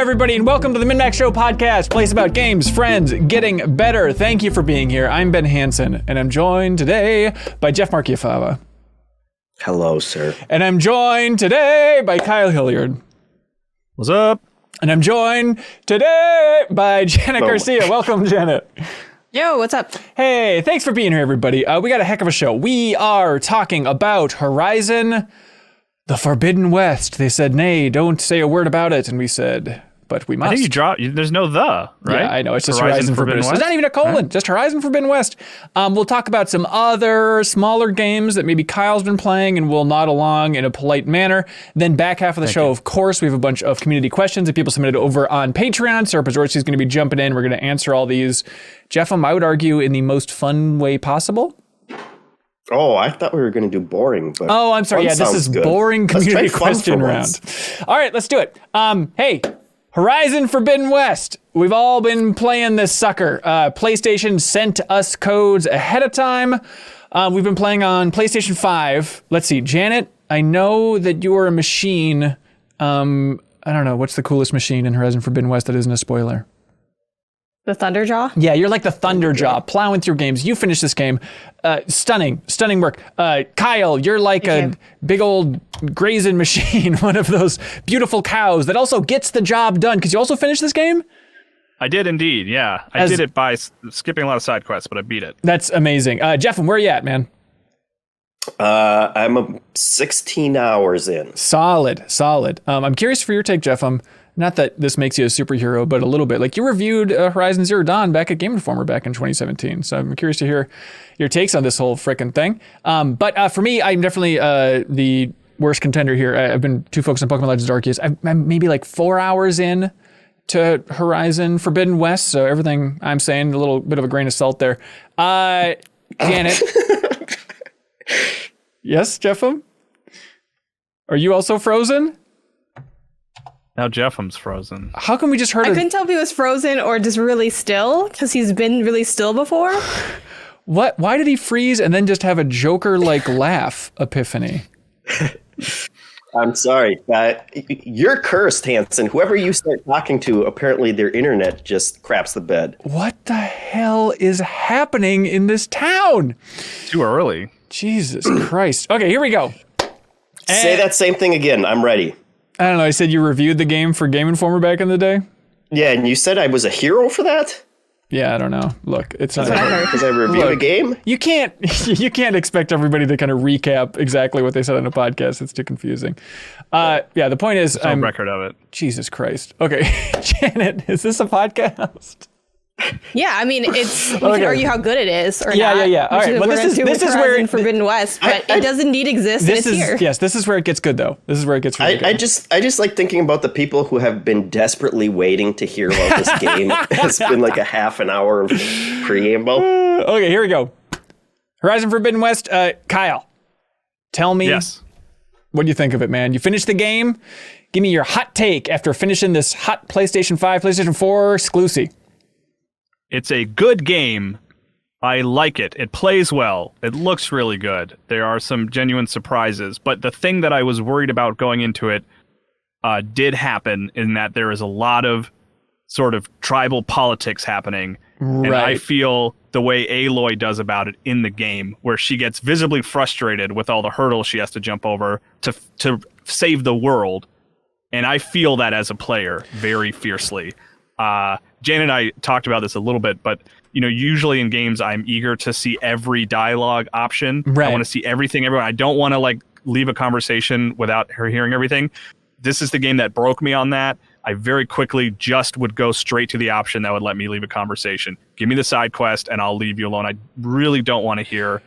everybody, and welcome to the MinnMax Show podcast, place about games, friends, getting better. Thank you for being here. I'm Ben Hansen, and I'm joined today by Jeff Marchiafava. Hello, sir. And I'm joined today by Kyle Hilliard. What's up? And I'm joined today by Janet Garcia. Welcome, Janet. Yo, what's up? Hey, thanks for being here, everybody. We got a heck of a show. We are talking about Horizon, the Forbidden West. They said, nay, don't say a word about it. And we said, but we must. I think you dropped, there's no the, right? Yeah, I know. It's just Horizon Forbidden West. It's not even a colon, right? Just Horizon Forbidden West. We'll talk about some other smaller games that maybe Kyle's been playing and we'll nod along in a polite manner. Then back half of the show, of course, we have a bunch of community questions that people submitted over on Patreon. Sarah Pazorski is going to be jumping in. We're going to answer all these. Jeff, I would argue in the most fun way possible. Oh, I thought we were going to do boring. But oh, I'm sorry. Yeah, this is good. Boring community question round. All right, let's do it. Hey, Horizon Forbidden West. We've all been playing this sucker. PlayStation sent us codes ahead of time. We've been playing on PlayStation 5. Let's see, Janet, I know that you are a machine. I don't know, what's the coolest machine in Horizon Forbidden West that isn't a spoiler? The Thunderjaw? Yeah, you're like the Thunderjaw, plowing through games. You finished this game. Stunning work. Kyle, you're like a big old grazing machine, one of those beautiful cows that also gets the job done. Because you also finished this game? I did indeed, yeah. I did it by skipping a lot of side quests, but I beat it. That's amazing. Jeff, where are you at, man? I'm 16 hours in. Solid. I'm curious for your take, Jeff. Not that this makes you a superhero, but a little bit. Like, you reviewed Horizon Zero Dawn back at Game Informer back in 2017. So I'm curious to hear your takes on this whole frickin' thing. But for me, I'm definitely the worst contender here. I've been too focused on Pokemon Legends Arceus. I'm maybe like 4 hours in to Horizon Forbidden West. So everything I'm saying, a little bit of a grain of salt there. Janet. Yes, Jeffem? Are you also frozen? Now Jeffem's frozen. How come we just heard I couldn't tell if he was frozen or just really still, because he's been really still before. What? Why did he freeze and then just have a Joker-like laugh epiphany? I'm sorry. You're cursed, Hansen. Whoever you start talking to, apparently their internet just craps the bed. What the hell is happening in this town? Too early. Jesus Christ. Okay, here we go. Say that same thing again. I'm ready. I don't know. I said you reviewed the game for Game Informer back in the day. Yeah, and you said I was a hero for that? Yeah, I don't know. Look, it's not because I reviewed a game. You can't expect everybody to kind of recap exactly what they said on a podcast. It's too confusing. Yeah, the point is, I'm record of it. Jesus Christ. Okay, Janet, is this a podcast? Yeah, I mean, we can argue how good it is or not. Yeah. All right, well, this is where Forbidden West, but it doesn't need exist. It's here. Yes, this is where it gets good, though. This is where it gets really good. I just like thinking about the people who have been desperately waiting to hear about this game. It's been like a half an hour of preamble. Okay, here we go. Horizon Forbidden West. Kyle, tell me, what do you think of it, man? You finished the game. Give me your hot take after finishing this hot PlayStation 5, PlayStation 4 exclusive. It's a good game. I like it. It plays well. It looks really good. There are some genuine surprises. But the thing that I was worried about going into it did happen, in that there is a lot of sort of tribal politics happening. Right. And I feel the way Aloy does about it in the game, where she gets visibly frustrated with all the hurdles she has to jump over to save the world. And I feel that as a player very fiercely. Jan and I talked about this a little bit, but usually in games I'm eager to see every dialogue option. Right. I want to see everything. I don't want to leave a conversation without her hearing everything. This is the game that broke me on that. I very quickly just would go straight to the option that would let me leave a conversation. Give me the side quest and I'll leave you alone. I really don't want to hear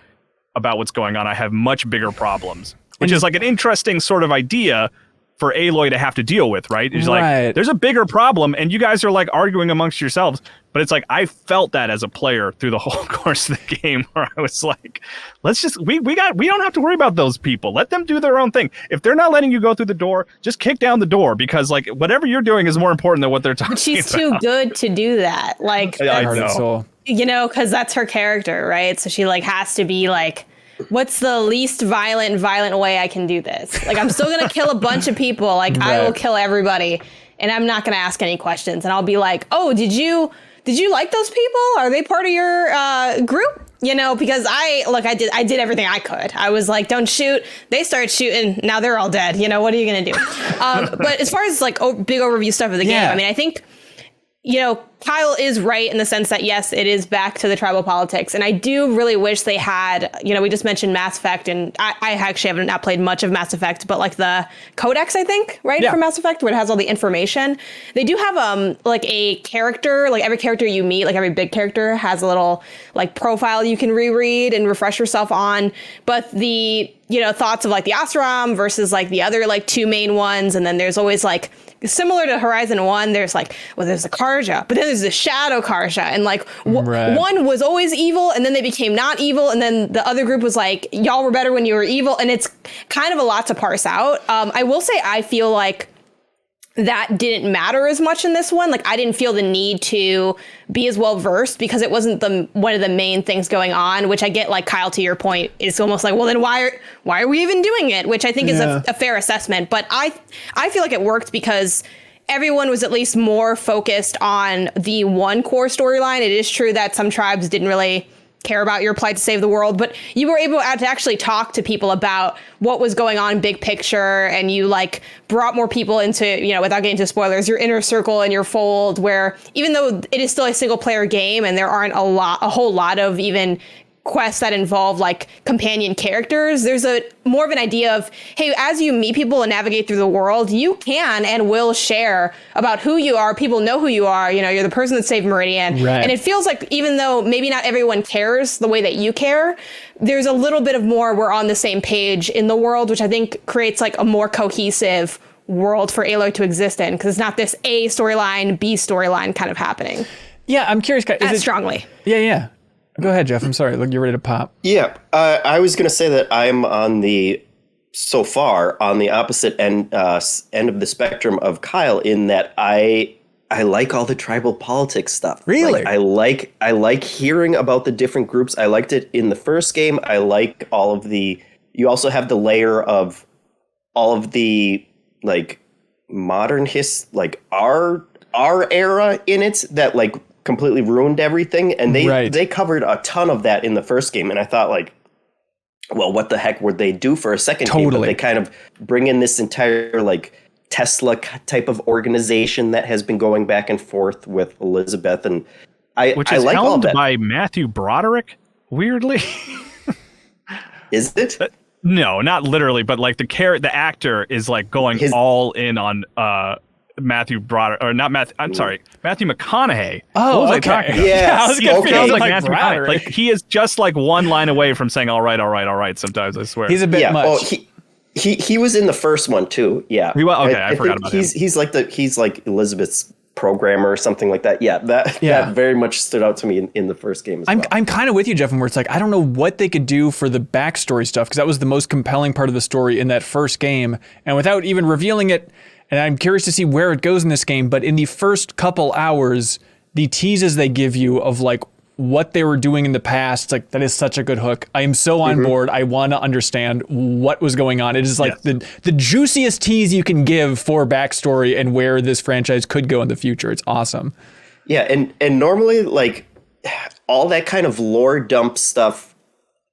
about what's going on. I have much bigger problems, which is like an interesting sort of idea for Aloy to have to deal with, right? It's like, there's a bigger problem, and you guys are like arguing amongst yourselves. But it's like, I felt that as a player through the whole course of the game, where I was like, let's just, we don't have to worry about those people. Let them do their own thing. If they're not letting you go through the door, just kick down the door, because whatever you're doing is more important than what they're talking about. But she's too good to do that. I know. Because that's her character, right? So she has to be what's the least violent way I can do this? I'm still gonna kill a bunch of people. I will kill everybody. and I'm not going to ask any questions. And I'll be like, oh, did you like those people? Are they part of your group? You know, because I did everything I could. I was like, don't shoot. They started shooting. Now they're all dead. You know, what are you going to do? But as far as like big overview stuff of the game, I mean, I think, you know, Kyle is right in the sense that, yes, it is back to the tribal politics. And I do really wish they had, you know, we just mentioned Mass Effect, and I actually haven't not played much of Mass Effect, but like the Codex, I think, right, for Mass Effect, where it has all the information. They do have like a character, like every character you meet, like every big character has a little like profile you can reread and refresh yourself on. But the, you know, thoughts of like the Oseram versus like the other like two main ones. And then there's always like, similar to Horizon 1, there's like, well, there's the Karja, but then there's the Shadow Karja, and like one was always evil, and then they became not evil, and then the other group was like, y'all were better when you were evil, and it's kind of a lot to parse out. I will say I feel like that didn't matter as much in this one. Like, I didn't feel the need to be as well versed because it wasn't one of the main things going on, which I get, like, Kyle, to your point, it's almost like, well, then why are we even doing it? Which I think is a fair assessment. But I feel like it worked because everyone was at least more focused on the one core storyline. It is true that some tribes didn't really care about your plight to save the world, but you were able to actually talk to people about what was going on big picture, and you like brought more people into, you know, without getting into spoilers, your inner circle and your fold, where even though it is still a single player game and there aren't a whole lot of even quests that involve like companion characters, there's a more of an idea of, hey, as you meet people and navigate through the world, you can and will share about who you are. People know who you are. You know, you're the person that saved Meridian. Right. And it feels like even though maybe not everyone cares the way that you care, there's a little bit of more we're on the same page in the world, which I think creates like a more cohesive world for Aloy to exist in, because it's not this A storyline, B storyline kind of happening. Yeah, I'm curious. Strongly. Yeah. Go ahead, Jeff. I'm sorry. Look, you're ready to pop. Yeah, I was going to say that I'm so far on the opposite end of the spectrum of Kyle, in that I like all the tribal politics stuff. Really? Like, I like hearing about the different groups. I liked it in the first game. I like all of the. You also have the layer of all of the like modern like our era in it that like completely ruined everything, and they covered a ton of that in the first game, and I thought, like, well, what the heck would they do for a second game? But they kind of bring in this entire like Tesla type of organization that has been going back and forth with Elizabeth, and which is like helmed all that. by Matthew Broderick, weirdly. Is it? No, not literally, but like the actor is like going all in on Matthew Broderick, or not Matthew. I'm sorry, Matthew McConaughey. Oh, what was okay. I talking about? Yeah, I was gonna sounds like like Matthew McConaughey. Like, he is just like one line away from saying all right. Sometimes, I swear. He's a bit much. Well, he was in the first one too. Yeah. I forgot about him. He's like Elizabeth's programmer or something like that. Yeah, that very much stood out to me in the first game as well. I'm kind of with you, Jeff, and where it's like, I don't know what they could do for the backstory stuff, because that was the most compelling part of the story in that first game, and without even revealing it. And I'm curious to see where it goes in this game. But in the first couple hours, the teases they give you of like what they were doing in the past, it's like, that is such a good hook. I am so on board. I want to understand what was going on. It is like the juiciest tease you can give for backstory and where this franchise could go in the future. It's awesome. Yeah, and normally, like, all that kind of lore dump stuff,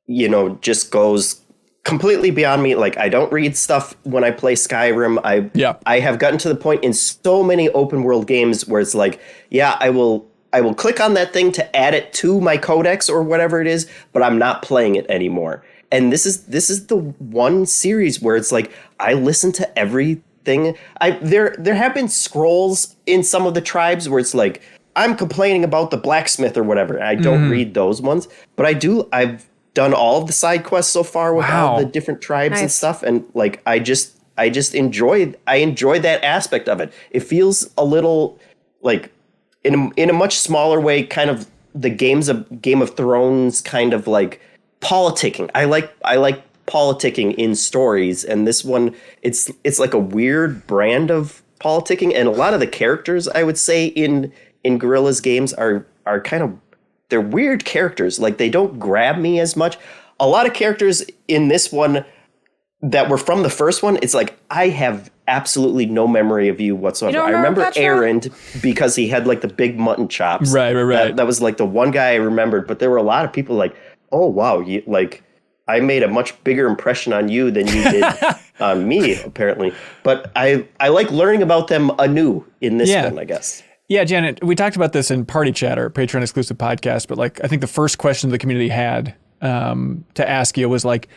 you know, just goes completely beyond me. Like, I don't read stuff when I play Skyrim. I have gotten to the point in so many open world games where it's like, yeah, I will click on that thing to add it to my codex or whatever it is, but I'm not playing it anymore. And this is the one series where it's like, I listen to everything. There have been scrolls in some of the tribes where it's like, I'm complaining about the blacksmith or whatever. I don't read those ones, but I've done all of the side quests so far with all the different tribes and stuff, and like I just enjoy that aspect of it. It feels a little like in a much smaller way, kind of the Game of Thrones kind of like politicking. I like politicking in stories, and this one it's like a weird brand of politicking, and a lot of the characters, I would say, in Guerrilla's games are kind of, they're weird characters. Like, they don't grab me as much. A lot of characters in this one that were from the first one, it's like I have absolutely no memory of you whatsoever. I remember Aaron because he had like the big mutton chops. Right. That was like the one guy I remembered. But there were a lot of people like, oh wow, I made a much bigger impression on you than you did on me, apparently. But I like learning about them anew in this one, I guess. Yeah, Janet, we talked about this in Party Chat, our Patreon exclusive podcast, but like I think the first question the community had to ask you was like,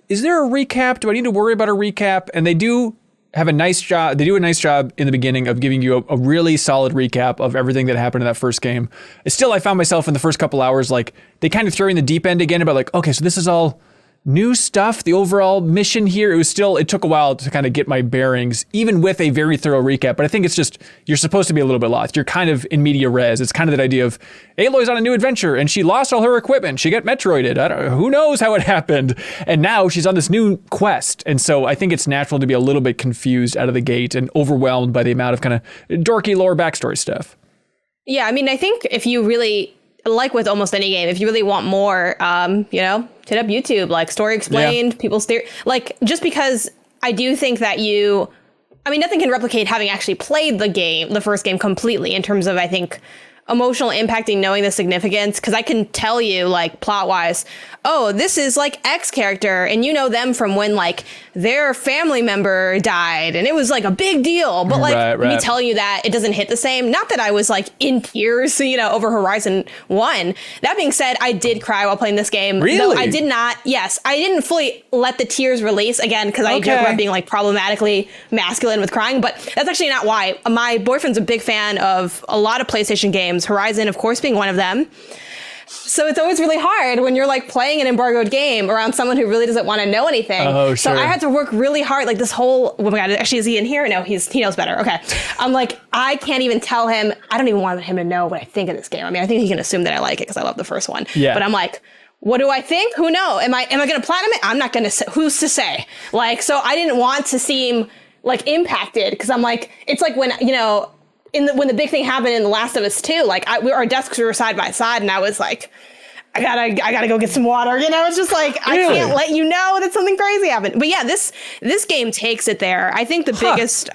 is there a recap? Do I need to worry about a recap? And they do have a nice job. They do a nice job in the beginning of giving you a really solid recap of everything that happened in that first game. Still, I found myself in the first couple hours, like they kind of throw in the deep end again about like, okay, so this is all new stuff, the overall mission here. It took a while to kind of get my bearings, even with a very thorough recap. But I think it's just, you're supposed to be a little bit lost. You're kind of in media res. It's kind of that idea of Aloy's on a new adventure and she lost all her equipment. She got Metroided. Who knows how it happened? And now she's on this new quest. And so I think it's natural to be a little bit confused out of the gate and overwhelmed by the amount of kind of dorky lore backstory stuff. Yeah, I mean, I think if you really, like with almost any game, if you really want more, hit up YouTube, like story explained, people's theory, like just because I do think that nothing can replicate having actually played the first game completely in terms of, I think, emotional impacting, knowing the significance. Cause I can tell you like plot wise, oh, this is like X character and you know them from when like their family member died and it was like a big deal. But like me telling you that, it doesn't hit the same. Not that I was like in tears, over Horizon 1. That being said, I did cry while playing this game. Really? No, I did not. Yes, I didn't fully let the tears release again because I joke about being like problematically masculine with crying, but that's actually not why. My boyfriend's a big fan of a lot of PlayStation games, Horizon, of course, being one of them. So it's always really hard when you're like playing an embargoed game around someone who really doesn't want to know anything. Oh, sure. So I had to work really hard. Like this whole, oh my God, actually, is he in here? No, he knows better. Okay. I'm like, I can't even tell him. I don't even want him to know what I think of this game. I mean, I think he can assume that I like it because I love the first one. Yeah. But I'm like, what do I think? Who knows? Am I going to platinum it? I'm not going to, who's to say? Like, so I didn't want to seem like impacted because I'm like, it's like when, when the big thing happened in The Last of Us 2, like our desks were side by side and I was like, I gotta go get some water. It's just like, really? I can't let you know that something crazy happened. But yeah, this game takes it there. I think the biggest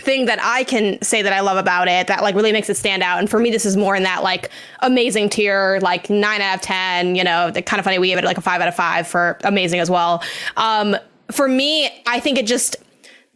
thing that I can say that I love about it that like really makes it stand out. And for me, this is more in that like amazing tier, like 9 out of 10, the kind of funny. We gave it like a 5 out of 5 for amazing as well. For me, I think it just,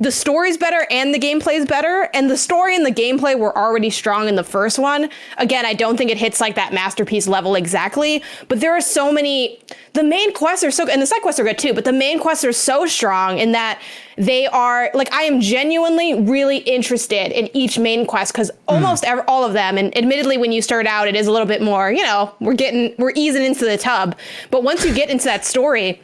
the story's better and the gameplay's better. And the story and the gameplay were already strong in the first one. Again, I don't think it hits like that masterpiece level exactly, but there are so many, the main quests are so good, and the side quests are good too, but the main quests are so strong in that they are like, I am genuinely really interested in each main quest because almost all of them, and admittedly when you start out, it is a little bit more, we're easing into the tub. But once you get into that story,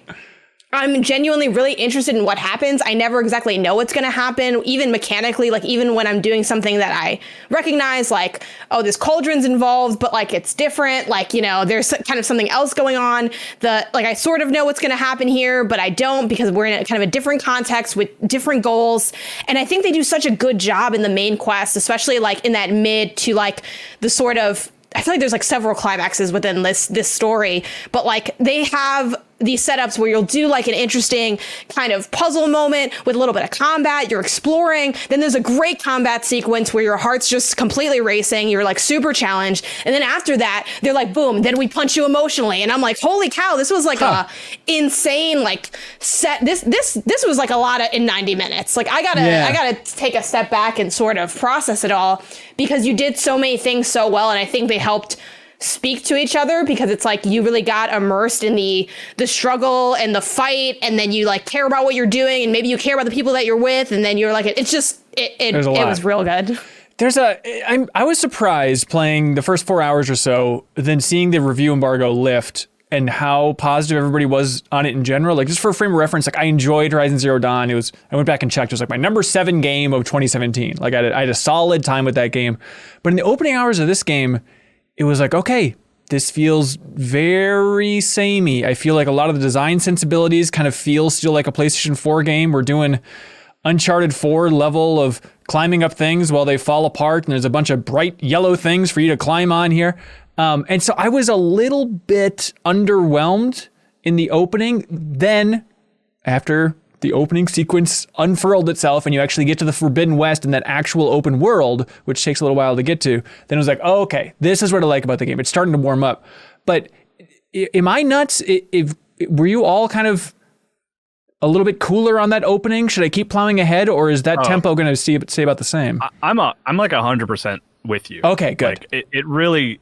I'm genuinely really interested in what happens. I never exactly know what's going to happen, even mechanically, like even when I'm doing something that I recognize, like, oh, this cauldron's involved, but like it's different. Like, there's kind of something else going on. I sort of know what's going to happen here, but I don't because we're in a kind of a different context with different goals. And I think they do such a good job in the main quest, especially like in that mid to like the sort of, I feel like there's like several climaxes within this story, but like they have these setups where you'll do like an interesting kind of puzzle moment with a little bit of combat. You're exploring. Then there's a great combat sequence where your heart's just completely racing. You're like super challenged. And then after that, they're like, boom, then we punch you emotionally. And I'm like, holy cow, this was like a insane like set. This was like a lot in 90 minutes. Like I gotta take a step back and sort of process it all because you did so many things so well. And I think they helped speak to each other because it's like you really got immersed in the struggle and the fight, and then you like care about what you're doing, and maybe you care about the people that you're with, and then you're like, it was real good. I was surprised playing the first 4 hours or so, then seeing the review embargo lift and how positive everybody was on it in general. Like just for a frame of reference, like I enjoyed Horizon Zero Dawn. I went back and checked. It was like my number 7 game of 2017. Like I had a solid time with that game, but in the opening hours of this game, it was like, okay, this feels very samey. I feel like a lot of the design sensibilities kind of feel still like a PlayStation 4 game. We're doing Uncharted 4 level of climbing up things while they fall apart, and there's a bunch of bright yellow things for you to climb on here. And so I was a little bit underwhelmed in the opening. Then after the opening sequence unfurled itself and you actually get to the Forbidden West and that actual open world, which takes a little while to get to, then it was like, oh, okay, this is what I like about the game. It's starting to warm up. But am I nuts? Were you all kind of a little bit cooler on that opening? Should I keep plowing ahead, or is that tempo going to stay about the same? I'm like 100% with you. Okay, good. Like it really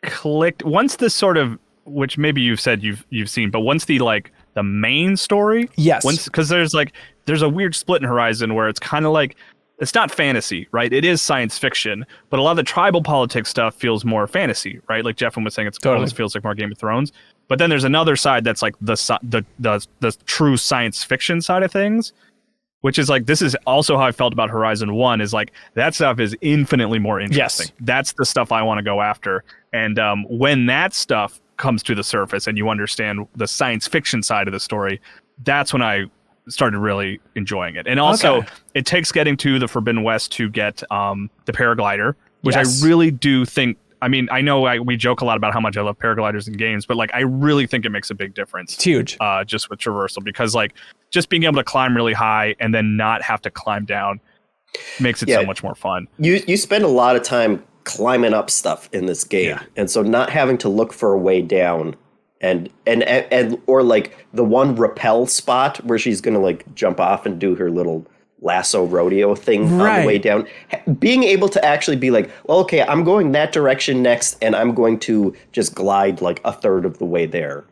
clicked once the sort of, which maybe you've said you've seen, but once the like the main story, yes, because there's a weird split in Horizon where it's kind of like, it's not fantasy, right? It is science fiction, but a lot of the tribal politics stuff feels more fantasy, right? Like Jeffin was saying, it almost feels like more Game of Thrones. But then there's another side that's like the true science fiction side of things, which is like, this is also how I felt about Horizon 1, is like, that stuff is infinitely more interesting. Yes. That's the stuff I want to go after. And when that stuff comes to the surface and you understand the science fiction side of the story, that's when I started really enjoying it. And also, it takes getting to the Forbidden West to get the paraglider, which I really do think, I mean, I know we joke a lot about how much I love paragliders in games, but like, I really think it makes a big difference. It's huge. Just with traversal, because like, just being able to climb really high and then not have to climb down makes it so much more fun. You spend a lot of time climbing up stuff in this game, and so not having to look for a way down, and or like the one rappel spot where she's gonna like jump off and do her little lasso rodeo thing on the way down, being able to actually be like, well, okay, I'm going that direction next, and I'm going to just glide like a third of the way there.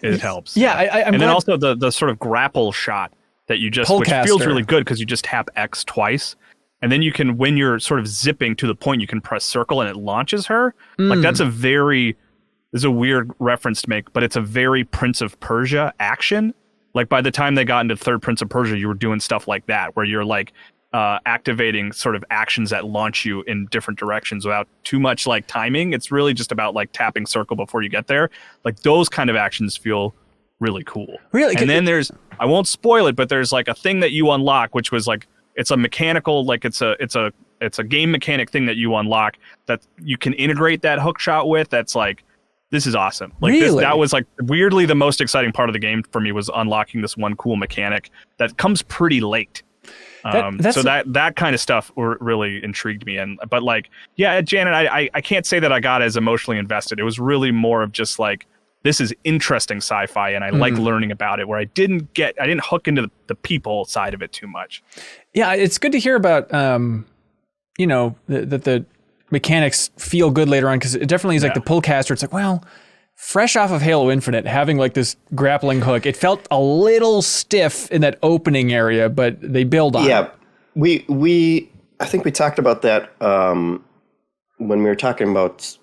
It helps. I'm then also the sort of grapple shot that you just, which feels really good because you just tap X twice, and then you can, when you're sort of zipping to the point, you can press circle and it launches her. Like that's there's a weird reference to make, but it's a very Prince of Persia action. Like by the time they got into third Prince of Persia, you were doing stuff like that, where you're like activating sort of actions that launch you in different directions without too much like timing. It's really just about like tapping circle before you get there. Like those kind of actions feel really cool. Really? And then there's, I won't spoil it, but there's like a thing that you unlock, which was like, it's a mechanical, like it's a game mechanic thing that you unlock that you can integrate that hook shot with. That's like, this is awesome. Like that was like weirdly the most exciting part of the game for me, was unlocking this one cool mechanic that comes pretty late. So that kind of stuff really intrigued me. But like, Janet, I can't say that I got as emotionally invested. It was really more of just like, this is interesting sci-fi and I like learning about it, where I didn't hook into the people side of it too much. Yeah. It's good to hear about, that the mechanics feel good later on, because it definitely is like the pull caster. It's like, well, fresh off of Halo Infinite, having like this grappling hook, it felt a little stiff in that opening area, but they build on it. Yeah, I think we talked about that when we were talking about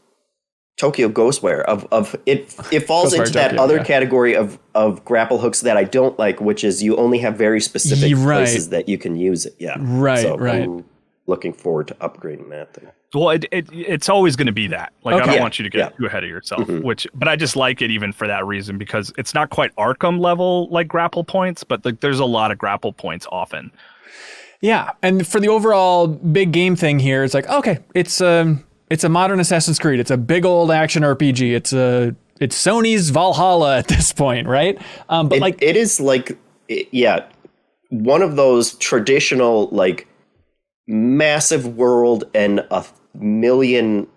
Tokyo Ghostwire. Of it falls into that other category of grapple hooks that I don't like, which is you only have very specific places that you can use it. Yeah, I'm looking forward to upgrading that thing. Well, it's always going to be that. Like, I don't want you to get too ahead of yourself, but I just like it even for that reason, because it's not quite Arkham level like grapple points, but there's a lot of grapple points often. Yeah, and for the overall big game thing here, it's like, okay, it's a modern Assassin's Creed. It's a big old action RPG. It's Sony's Valhalla at this point, right? But it is like, one of those traditional like massive world and a million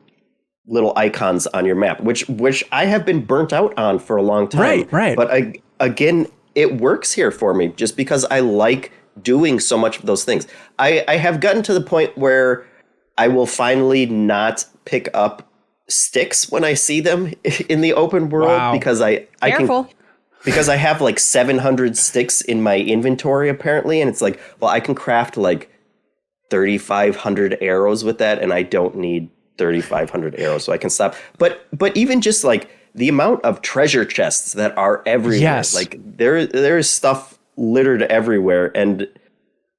little icons on your map, which I have been burnt out on for a long time. Right. But again, it works here for me just because I like doing so much of those things. I have gotten to the point where I will finally not pick up sticks when I see them in the open world because I have like 700 sticks in my inventory apparently, and it's like, well, I can craft like 3,500 arrows with that, and I don't need 3,500 arrows, so I can stop. But even just like the amount of treasure chests that are everywhere, like there is stuff littered everywhere, and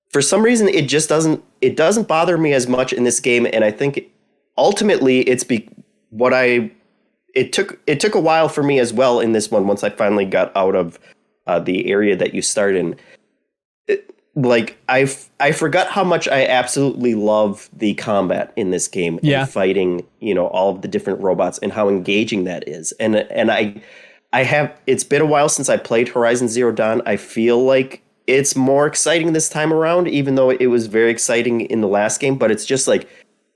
for some reason it doesn't bother me as much in this game. And I think ultimately it took a while for me as well in this one. Once I finally got out of the area that you start in. Like I forgot how much I absolutely love the combat in this game and fighting, all of the different robots and how engaging that is. And I It's been a while since I played Horizon Zero Dawn. I feel like it's more exciting this time around, even though it was very exciting in the last game. But it's just like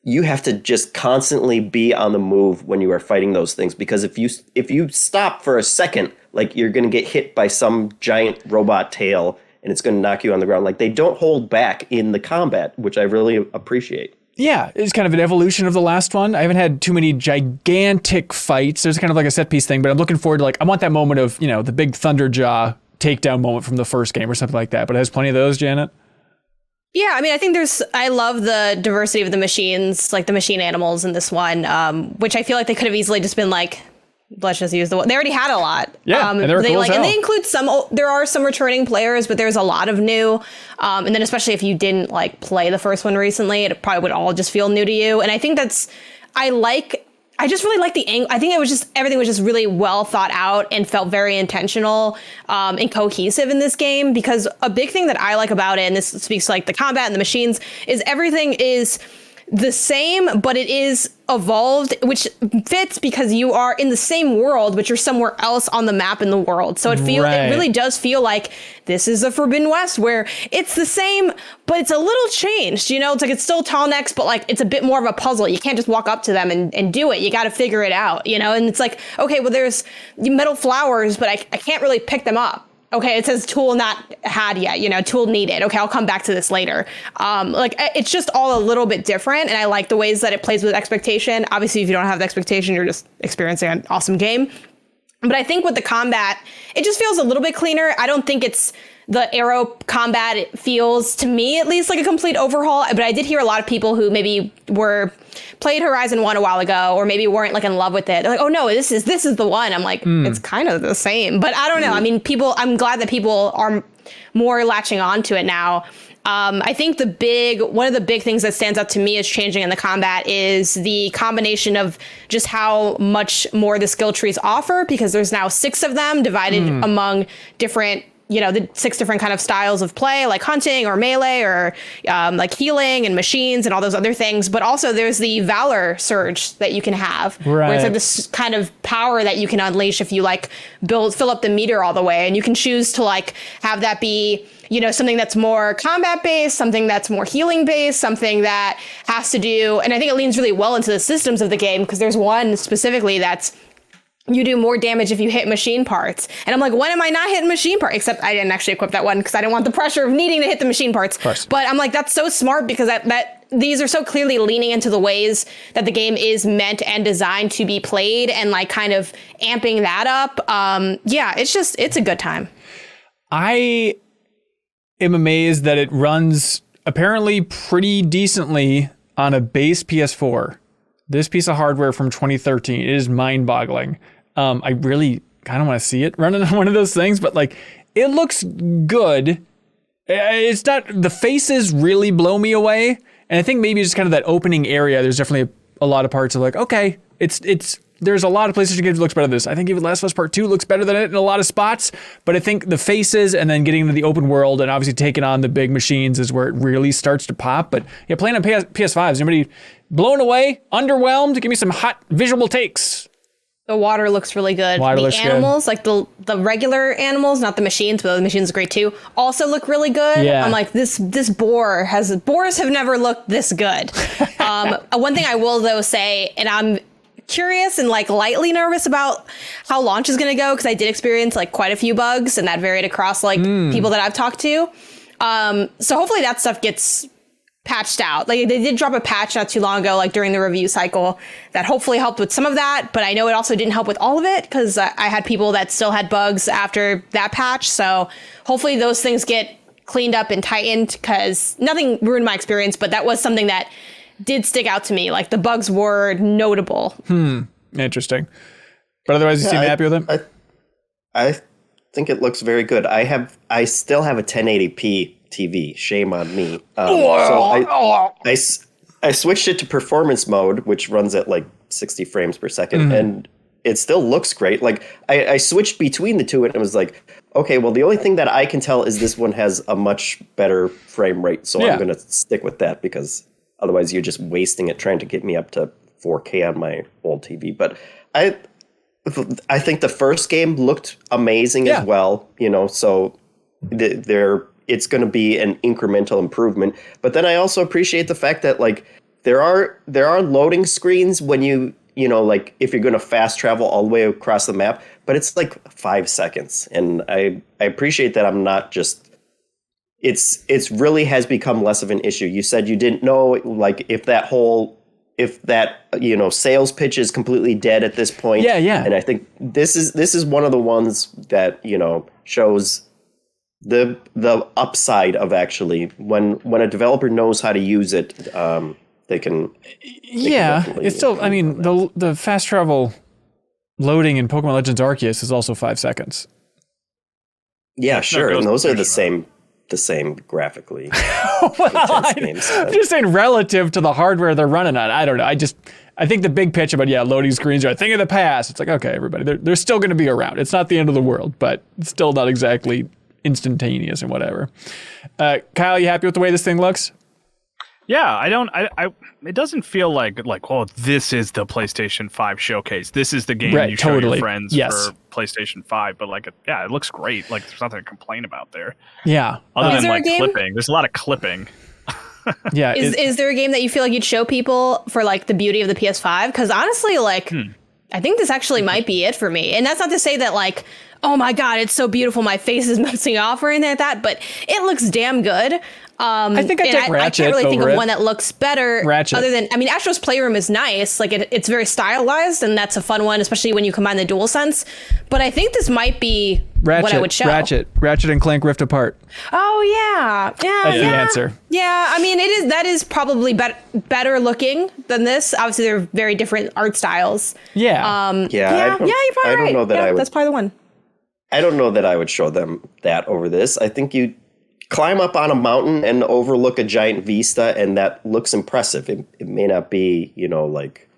you have to just constantly be on the move when you are fighting those things, because if you stop for a second, like you're going to get hit by some giant robot tail and it's going to knock you on the ground. Like they don't hold back in the combat, which I really appreciate. Yeah, it's kind of an evolution of the last one. I haven't had too many gigantic fights. There's kind of like a set piece thing, but I'm looking forward to I want that moment of, the big Thunderjaw takedown moment from the first game or something like that. But it has plenty of those, Janet. Yeah, I mean, I think I love the diversity of the machines, like the machine animals in this one, which I feel like they could have easily just been like, let's just use the one. They already had a lot. Yeah, and they're cool as hell. And they include there are some returning players, but there's a lot of new. And then especially if you didn't play the first one recently, it probably would all just feel new to you. And I think I just really like the angle. I think everything was just really well thought out and felt very intentional and cohesive in this game, because a big thing that I like about it, and this speaks to the combat and the machines, is everything is the same, but it is evolved, which fits because you are in the same world, but you're somewhere else on the map in the world. So it really does feel like this is the Forbidden West, where it's the same, but it's a little changed. It's it's still tall necks, but it's a bit more of a puzzle. You can't just walk up to them and do it. You got to figure it out, and it's okay, well, there's metal flowers, but I can't really pick them up. Okay, it says tool not had yet, tool needed. Okay, I'll come back to this later. It's just all a little bit different, and I like the ways that it plays with expectation. Obviously, if you don't have the expectation, you're just experiencing an awesome game. But I think with the combat, it just feels a little bit cleaner. I don't think it's the arrow combat. It feels, to me at least, like a complete overhaul. But I did hear a lot of people who maybe played Horizon 1 a while ago, or maybe weren't in love with it. They're like, oh no, this is the one. I'm like, it's kind of the same. But I don't know. I mean, I'm glad that people are more latching on to it now. I think one of the big things that stands out to me as changing in the combat is the combination of just how much more the skill trees offer, because there's now 6 of them divided among different, the 6 different kind of styles of play, like hunting or melee or healing and machines and all those other things. But also there's the Valor Surge that you can have, where it's this kind of power that you can unleash if you fill up the meter all the way. And you can choose to have that be, something that's more combat based, something that's more healing based, something that has to do. And I think it leans really well into the systems of the game, because there's one specifically that's, you do more damage if you hit machine parts. And I'm like, when am I not hitting machine parts? Except I didn't actually equip that one because I didn't want the pressure of needing to hit the machine parts. But I'm like, that's so smart, because that these are so clearly leaning into the ways that the game is meant and designed to be played, and kind of amping that up. It's a good time. I am amazed that it runs apparently pretty decently on a base PS4. This piece of hardware from 2013, it is mind-boggling. I really kind of want to see it running on one of those things, but it looks good. It's not, the faces really blow me away. And I think maybe just kind of that opening area, there's definitely a lot of parts of okay, there's a lot of PlayStation games that looks better than this. I think even Last of Us Part 2 looks better than it in a lot of spots, but I think the faces and then getting into the open world and obviously taking on the big machines is where it really starts to pop. But yeah, playing on PS5, is anybody blown away, underwhelmed? Give me some hot visual takes. The water looks really good. The animals, good. The regular animals, not the machines, but the machines are great too, also look really good. Yeah. I'm like, boars have never looked this good. One thing I will though say, and I'm curious and lightly nervous about how launch is going to go, because I did experience quite a few bugs, and that varied across people that I've talked to. So hopefully that stuff gets patched out. They did drop a patch not too long ago, during the review cycle, that hopefully helped with some of that, but I know it also didn't help with all of it, because I had people that still had bugs after that patch. So hopefully those things get cleaned up and tightened, because nothing ruined my experience, but that was something that did stick out to me. The bugs were notable. Interesting. But otherwise, you seem happy with it? I think it looks very good. I still have a 1080p TV. Shame on me. So I switched it to performance mode, which runs at 60 frames per second, and it still looks great. I switched between the two, and it was okay, well, the only thing that I can tell is this one has a much better frame rate, so I'm going to stick with that, because otherwise you're just wasting it trying to get me up to 4K on my old TV. But I think the first game looked amazing as well, so it's going to be an incremental improvement. But then I also appreciate the fact that like there are loading screens when like if you're going to fast travel all the way across the map, but it's like 5 seconds. And I appreciate that I'm not just it's really has become less of an issue. You said you didn't know like if that sales pitch is completely dead at this point. Yeah. And I think this is one of the ones that, shows the upside of actually when a developer knows how to use it, they can. It's still. I mean, the fast travel loading in Pokemon Legends Arceus is also 5 seconds. Yeah, sure, and those are the same graphically. I'm just saying relative to the hardware they're running on. I don't know. I think the big pitch about loading screens are a thing of the past. It's like, okay, everybody, they're still going to be around. It's not the end of the world, but it's still not exactly instantaneous and whatever. Kyle, you happy with the way this thing looks? Yeah, it doesn't feel like, oh, this is the PlayStation 5 showcase. This is the game you show your friends for PlayStation 5. But it looks great. Like, there's nothing to complain about there. Yeah. Other than clipping. There's a lot of clipping. Yeah. Is there a game that you feel like you'd show people for like the beauty of the PS5? Because honestly, I think this actually might be it for me. And that's not to say that like, oh my God, it's so beautiful, my face is melting off or anything like that, but it looks damn good. I think I take Ratchet. I can't really think of one that looks better. Ratchet. Other than, Astro's Playroom is nice. Like it's very stylized, and that's a fun one, especially when you combine the DualSense. But I think this might be what I would show. Ratchet and Clank Rift Apart. Oh yeah, That's the answer. Yeah, that is probably better looking than this. Obviously, they're very different art styles. Yeah. You're probably right. I don't know that that's probably the one. I don't know that I would show them that over this. I think you climb up on a mountain and overlook a giant vista, and that looks impressive. It may not be, like.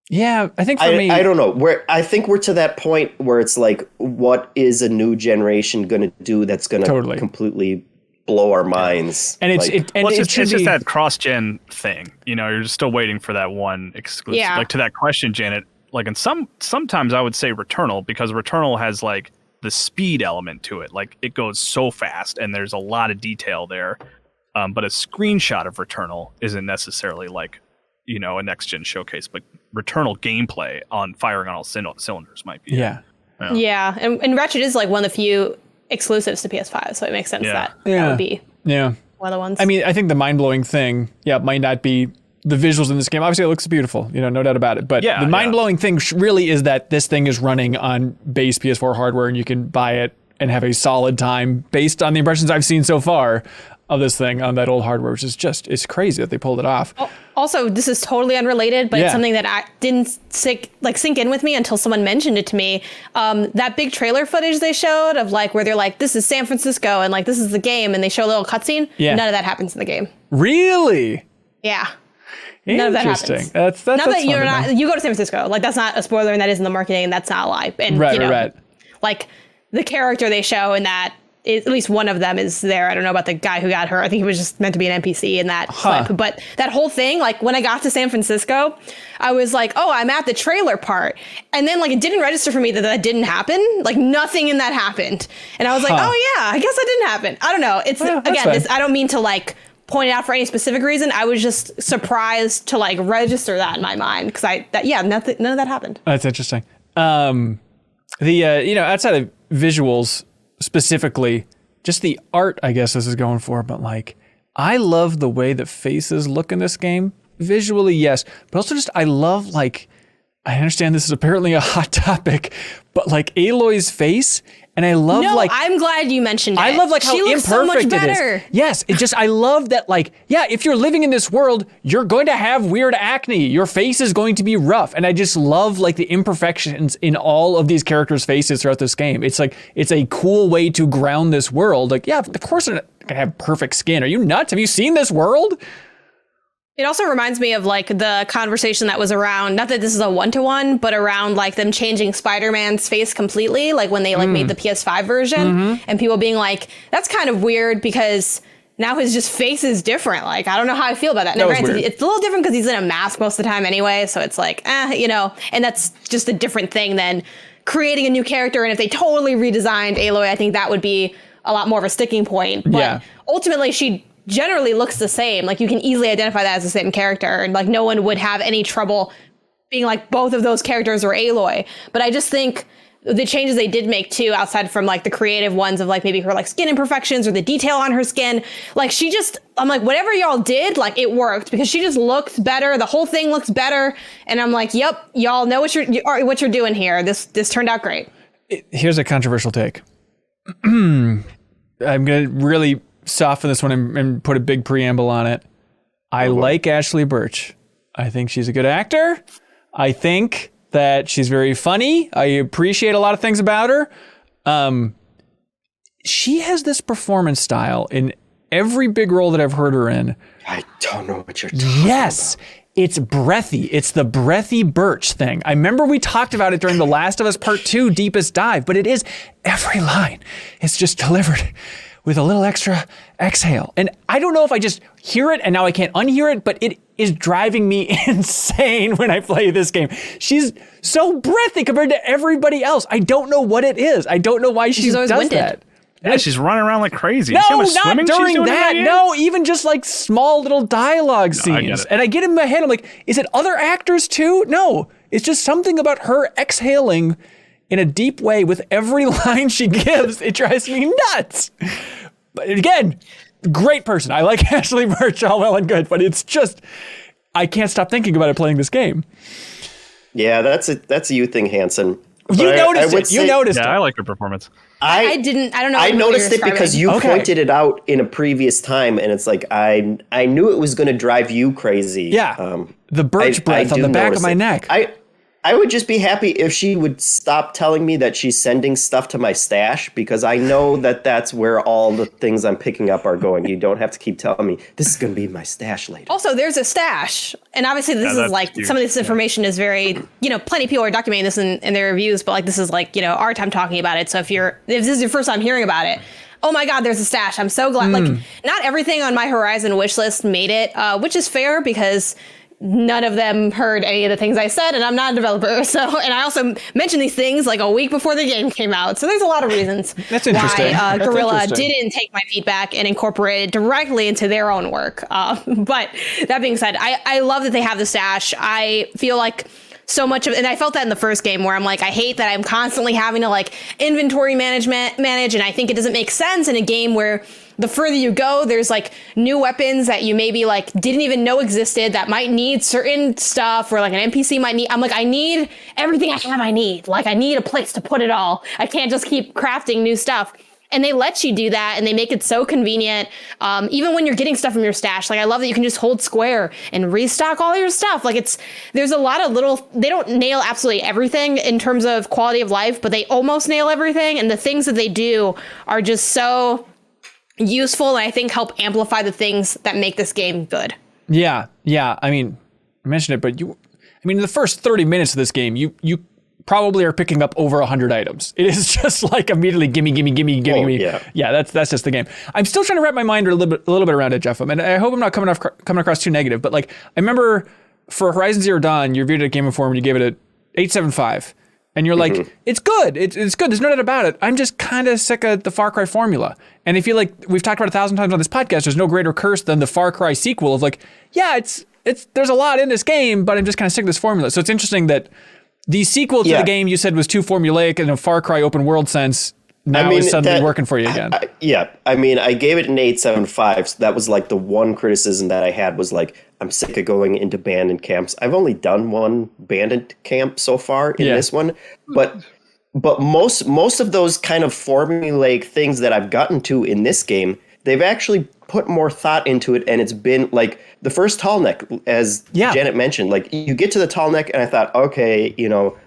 Yeah, I think for me, I don't know. I think we're to that point where it's like, what is a new generation going to do that's going to completely blow our minds? And it's just that cross-gen thing. You're just still waiting for that one exclusive. Yeah. Like to that question, Janet. Like, and sometimes I would say Returnal, because Returnal has like the speed element to it. Like it goes so fast and there's a lot of detail there. But a screenshot of Returnal isn't necessarily like, a next gen showcase, but Returnal gameplay on firing on all cylinders might be. Yeah. Yeah. And Ratchet is like one of the few exclusives to PS5. So it makes sense that would be one of the ones. I think the mind blowing thing, might not be the visuals in this game. Obviously it looks beautiful, no doubt about it. But the mind-blowing thing really is that this thing is running on base PS4 hardware, and you can buy it and have a solid time based on the impressions I've seen so far of this thing on that old hardware, which is it's crazy that they pulled it off. Also, this is totally unrelated, but it's something that I didn't sink in with me until someone mentioned it to me. That big trailer footage they showed of like where they're like, this is San Francisco and like this is the game, and they show a little cutscene. Yeah. None of that happens in the game. Really? Yeah. None of that happens. That's not that you go to San Francisco. Like that's not a spoiler, and that is in the marketing, and that's not a lie. And right. Like the character they show in that, at least one of them is there. I don't know about the guy who got hurt. I think he was just meant to be an NPC in that clip. But that whole thing, like when I got to San Francisco, I was like, oh, I'm at the trailer part. And then like it didn't register for me that didn't happen. Like nothing in that happened. And I was like, oh yeah, I guess that didn't happen. I don't know. It's I don't mean to like point it out for any specific reason. I was just surprised to like register that in my mind because none of that happened. That's interesting. Outside of visuals specifically, just the art, I guess this is going for, but like I love the way the faces look in this game. Visually, yes, but also just I love like I understand this is apparently a hot topic, but like Aloy's face. And I love I'm glad you mentioned it. I love like how she looks imperfect so much better. It is. Yes, I love that like, if you're living in this world, you're going to have weird acne. Your face is going to be rough. And I just love like the imperfections in all of these characters' faces throughout this game. It's like, it's a cool way to ground this world. Like, of course they're not gonna have perfect skin. Are you nuts? Have you seen this world? It also reminds me of like the conversation that was around, not that this is a one-to-one, but around like them changing Spider-Man's face completely, like when they like made the PS5 version and people being like, that's kind of weird because now his just face is different. Like, I don't know how I feel about that. Now, granted, it's a little different because he's in a mask most of the time anyway. So it's like, and that's just a different thing than creating a new character. And if they totally redesigned Aloy, I think that would be a lot more of a sticking point. But ultimately, she generally looks the same. Like, you can easily identify that as the same character. And like, no one would have any trouble being like both of those characters are Aloy. But I just think the changes they did make too, outside from like the creative ones of like maybe her like skin imperfections or the detail on her skin, like I'm like, whatever y'all did, like it worked because she just looks better. The whole thing looks better. And I'm like, yep, y'all know what you're doing here. This turned out great. Here's a controversial take. I'm going to really soften this one and put a big preamble on it. I like Ashley Birch. I think she's a good actor. I think that she's very funny. I appreciate a lot of things about her. She has this performance style in every big role that I've heard her in. I don't know what you're talking about. It's breathy. It's the breathy Birch thing. I remember we talked about it during The Last of Us Part 2 Deepest Dive, but it is every line. It's just delivered with a little extra exhale. And I don't know if I just hear it and now I can't unhear it, but it is driving me insane when I play this game. She's so breathy compared to everybody else. I don't know what it is. I don't know why she does winded. that. Yeah, she's running around like crazy. No, not during that. No, even just like small little dialogue scenes. And I get in my head, I'm like, is it other actors too? No, it's just something about her exhaling in a deep way with every line she gives. It drives me nuts. But again, great person. I like Ashley Birch, all well and good, but it's just, I can't stop thinking about it playing this game. Yeah, that's a you thing, Hanson. You noticed it. You noticed it. I like her performance. I didn't. I don't know. I noticed it because you pointed it out in a previous time, and it's like I knew it was going to drive you crazy. Yeah, the birch breath on the back of my neck. I would just be happy if she would stop telling me that she's sending stuff to my stash, because I know that that's where all the things I'm picking up are going. You don't have to keep telling me this is going to be my stash later. Also, there's a stash. And obviously this is like, some of this information is very, plenty of people are documenting this in their reviews, but like, this is like, our time talking about it. So if this is your first time hearing about it, oh my God, there's a stash. I'm so glad. Like, not everything on my Horizon wish list made it, which is fair because none of them heard any of the things I said, and I'm not a developer. So, and I also mentioned these things like a week before the game came out. So there's a lot of reasons why Guerrilla didn't take my feedback and incorporate it directly into their own work. But that being said, I love that they have the stash. I feel like so much of, and I felt that in the first game where I'm like, I hate that I'm constantly having to like inventory manage, and I think it doesn't make sense in a game where the further you go, there's like new weapons that you maybe like didn't even know existed that might need certain stuff, or like an NPC might need. I'm like, I need everything I need. Like, I need a place to put it all. I can't just keep crafting new stuff. And they let you do that, and they make it so convenient. Even when you're getting stuff from your stash, like I love that you can just hold square and restock all your stuff. Like there's a lot of they don't nail absolutely everything in terms of quality of life, but they almost nail everything. And the things that they do are just so useful, and I think help amplify the things that make this game good. Yeah. I mean, I mentioned it, but in the first 30 minutes of this game, you probably are picking up over 100 items. It is just like immediately gimme. Yeah, that's just the game. I'm still trying to wrap my mind a little bit around it, Jeff. And I hope I'm not coming across too negative, but like I remember for Horizon Zero Dawn, you reviewed it at Game Informer and you gave it a 8.75. And you're like, it's good. It's good. There's no doubt about it. I'm just kind of sick of the Far Cry formula. And I feel like we've talked about 1,000 times on this podcast, there's no greater curse than the Far Cry sequel of like, yeah, it's there's a lot in this game, but I'm just kind of sick of this formula. So it's interesting that the sequel to the game you said was too formulaic in a Far Cry open world sense. Now is suddenly working for you again. I gave it an 8.75. So that was like the one criticism that I had was like, I'm sick of going into bandit camps. I've only done one bandit camp so far in this one, but most of those kind of formulaic things that I've gotten to in this game, they've actually put more thought into it, and it's been like the first tall neck, as Janet mentioned. Like you get to the tall neck, and I thought, okay,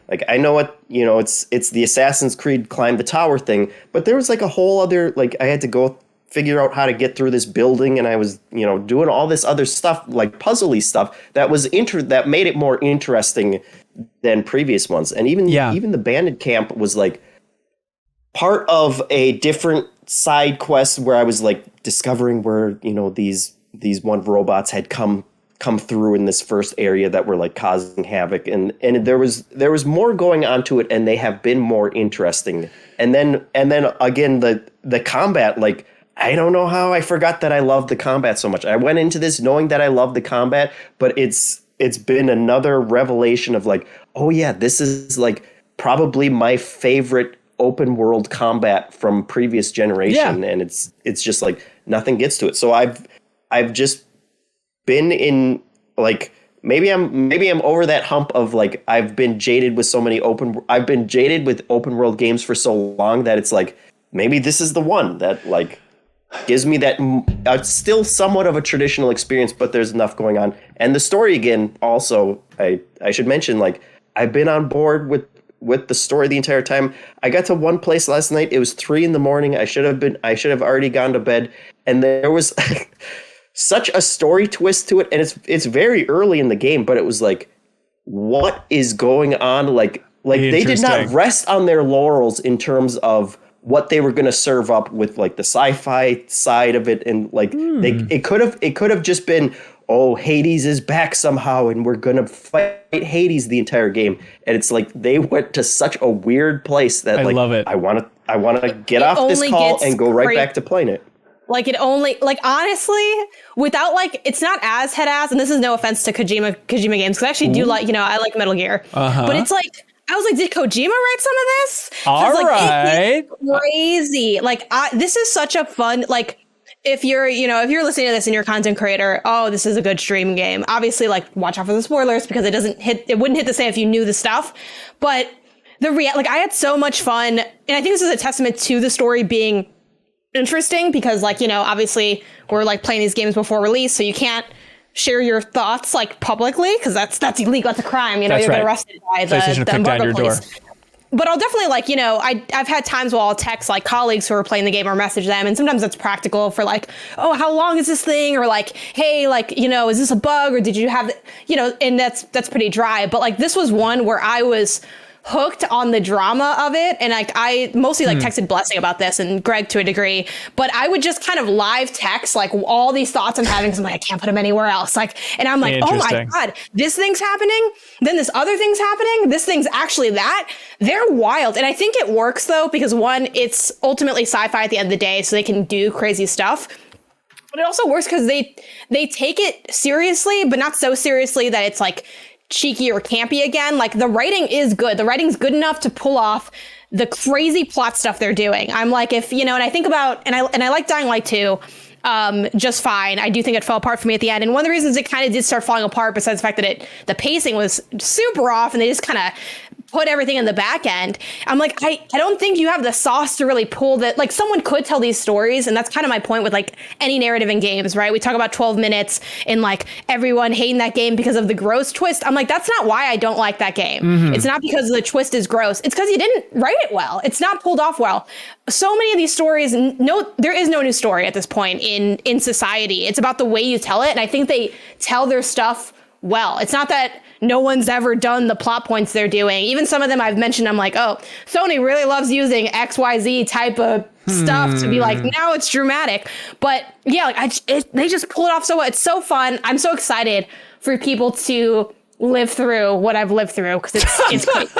like I know what it's the Assassin's Creed climb the tower thing, but there was like a whole other like I had to go figure out how to get through this building, and I was doing all this other stuff like puzzly stuff that was that made it more interesting than previous ones. And even the bandit camp was like part of a different side quest where I was like discovering where, these one robots had come through in this first area that were like causing havoc, and there was more going on to it, and they have been more interesting. And then again, the combat, like, I don't know how I forgot that I love the combat so much. I went into this knowing that I love the combat, but it's been another revelation of like, oh yeah, this is like probably my favorite open world combat from previous generation. And it's just like nothing gets to it. So I've just been in, like, maybe I'm over that hump of like, I've been jaded with open world games for so long that it's like, maybe this is the one that like gives me that still somewhat of a traditional experience, but there's enough going on. And the story, again, also, I should mention, like, I've been on board with the story the entire time. I got to one place last night. It was 3 a.m. I should have already gone to bed. And there was such a story twist to it. And it's very early in the game, but it was like, what is going on? Like they did not rest on their laurels in terms of what they were going to serve up with like the sci-fi side of it. And like it could have just been, oh, Hades is back somehow and we're going to fight Hades the entire game. And it's like they went to such a weird place that I love it. I want to get off this call and go right back to playing it. Like it only, like, honestly, without like, it's not as head-ass, and this is no offense to Kojima games, because I actually do like, I like Metal Gear, but it's like, I was like, did Kojima write some of this? All right. It's crazy. Like, this is such a fun, like, if you're listening to this and you're a content creator, oh, this is a good stream game. Obviously, like, watch out for the spoilers, because it wouldn't hit the same if you knew the stuff. But like, I had so much fun. And I think this is a testament to the story being interesting, because like, obviously we're like playing these games before release, so you can't share your thoughts like publicly, because that's illegal. That's a crime. You're going to get arrested by the embargo police. But I'll definitely like, I've had times where I'll text like colleagues who are playing the game or message them. And sometimes that's practical for like, oh, how long is this thing? Or like, hey, like, is this a bug? Or did you have, and that's pretty dry. But like, this was one where I was hooked on the drama of it, and like I mostly like texted Blessing about this and Greg to a degree, but I would just kind of live text like all these thoughts I'm having, because I'm like, I can't put them anywhere else, like, and I'm like, oh my god, this thing's happening, then this other thing's happening, this thing's actually that. They're wild. And I think it works though, because one, it's ultimately sci-fi at the end of the day, so they can do crazy stuff. But it also works because they take it seriously, but not so seriously that it's like cheeky or campy again. Like, the writing is good. The writing's good enough to pull off the crazy plot stuff they're doing. I'm like, if, and I think about, and I like Dying Light 2 just fine. I do think it fell apart for me at the end. And one of the reasons it kind of did start falling apart, besides the fact that the pacing was super off and they just kind of put everything in the back end. I'm like, I don't think you have the sauce to really pull that. Like, someone could tell these stories, and that's kind of my point with like any narrative in games, right? We talk about 12 minutes and like everyone hating that game because of the gross twist. I'm like, that's not why I don't like that game. Mm-hmm. It's not because the twist is gross. It's because you didn't write it well. It's not pulled off well. So many of these stories, there is no new story at this point in society. It's about the way you tell it. And I think they tell their stuff well. It's not that no one's ever done the plot points they're doing. Even some of them I've mentioned, I'm like, oh, Sony really loves using XYZ type of stuff to be like, now it's dramatic. But yeah, like they just pull it off so well. It's so fun. I'm so excited for people to live through what I've lived through, because it's crazy.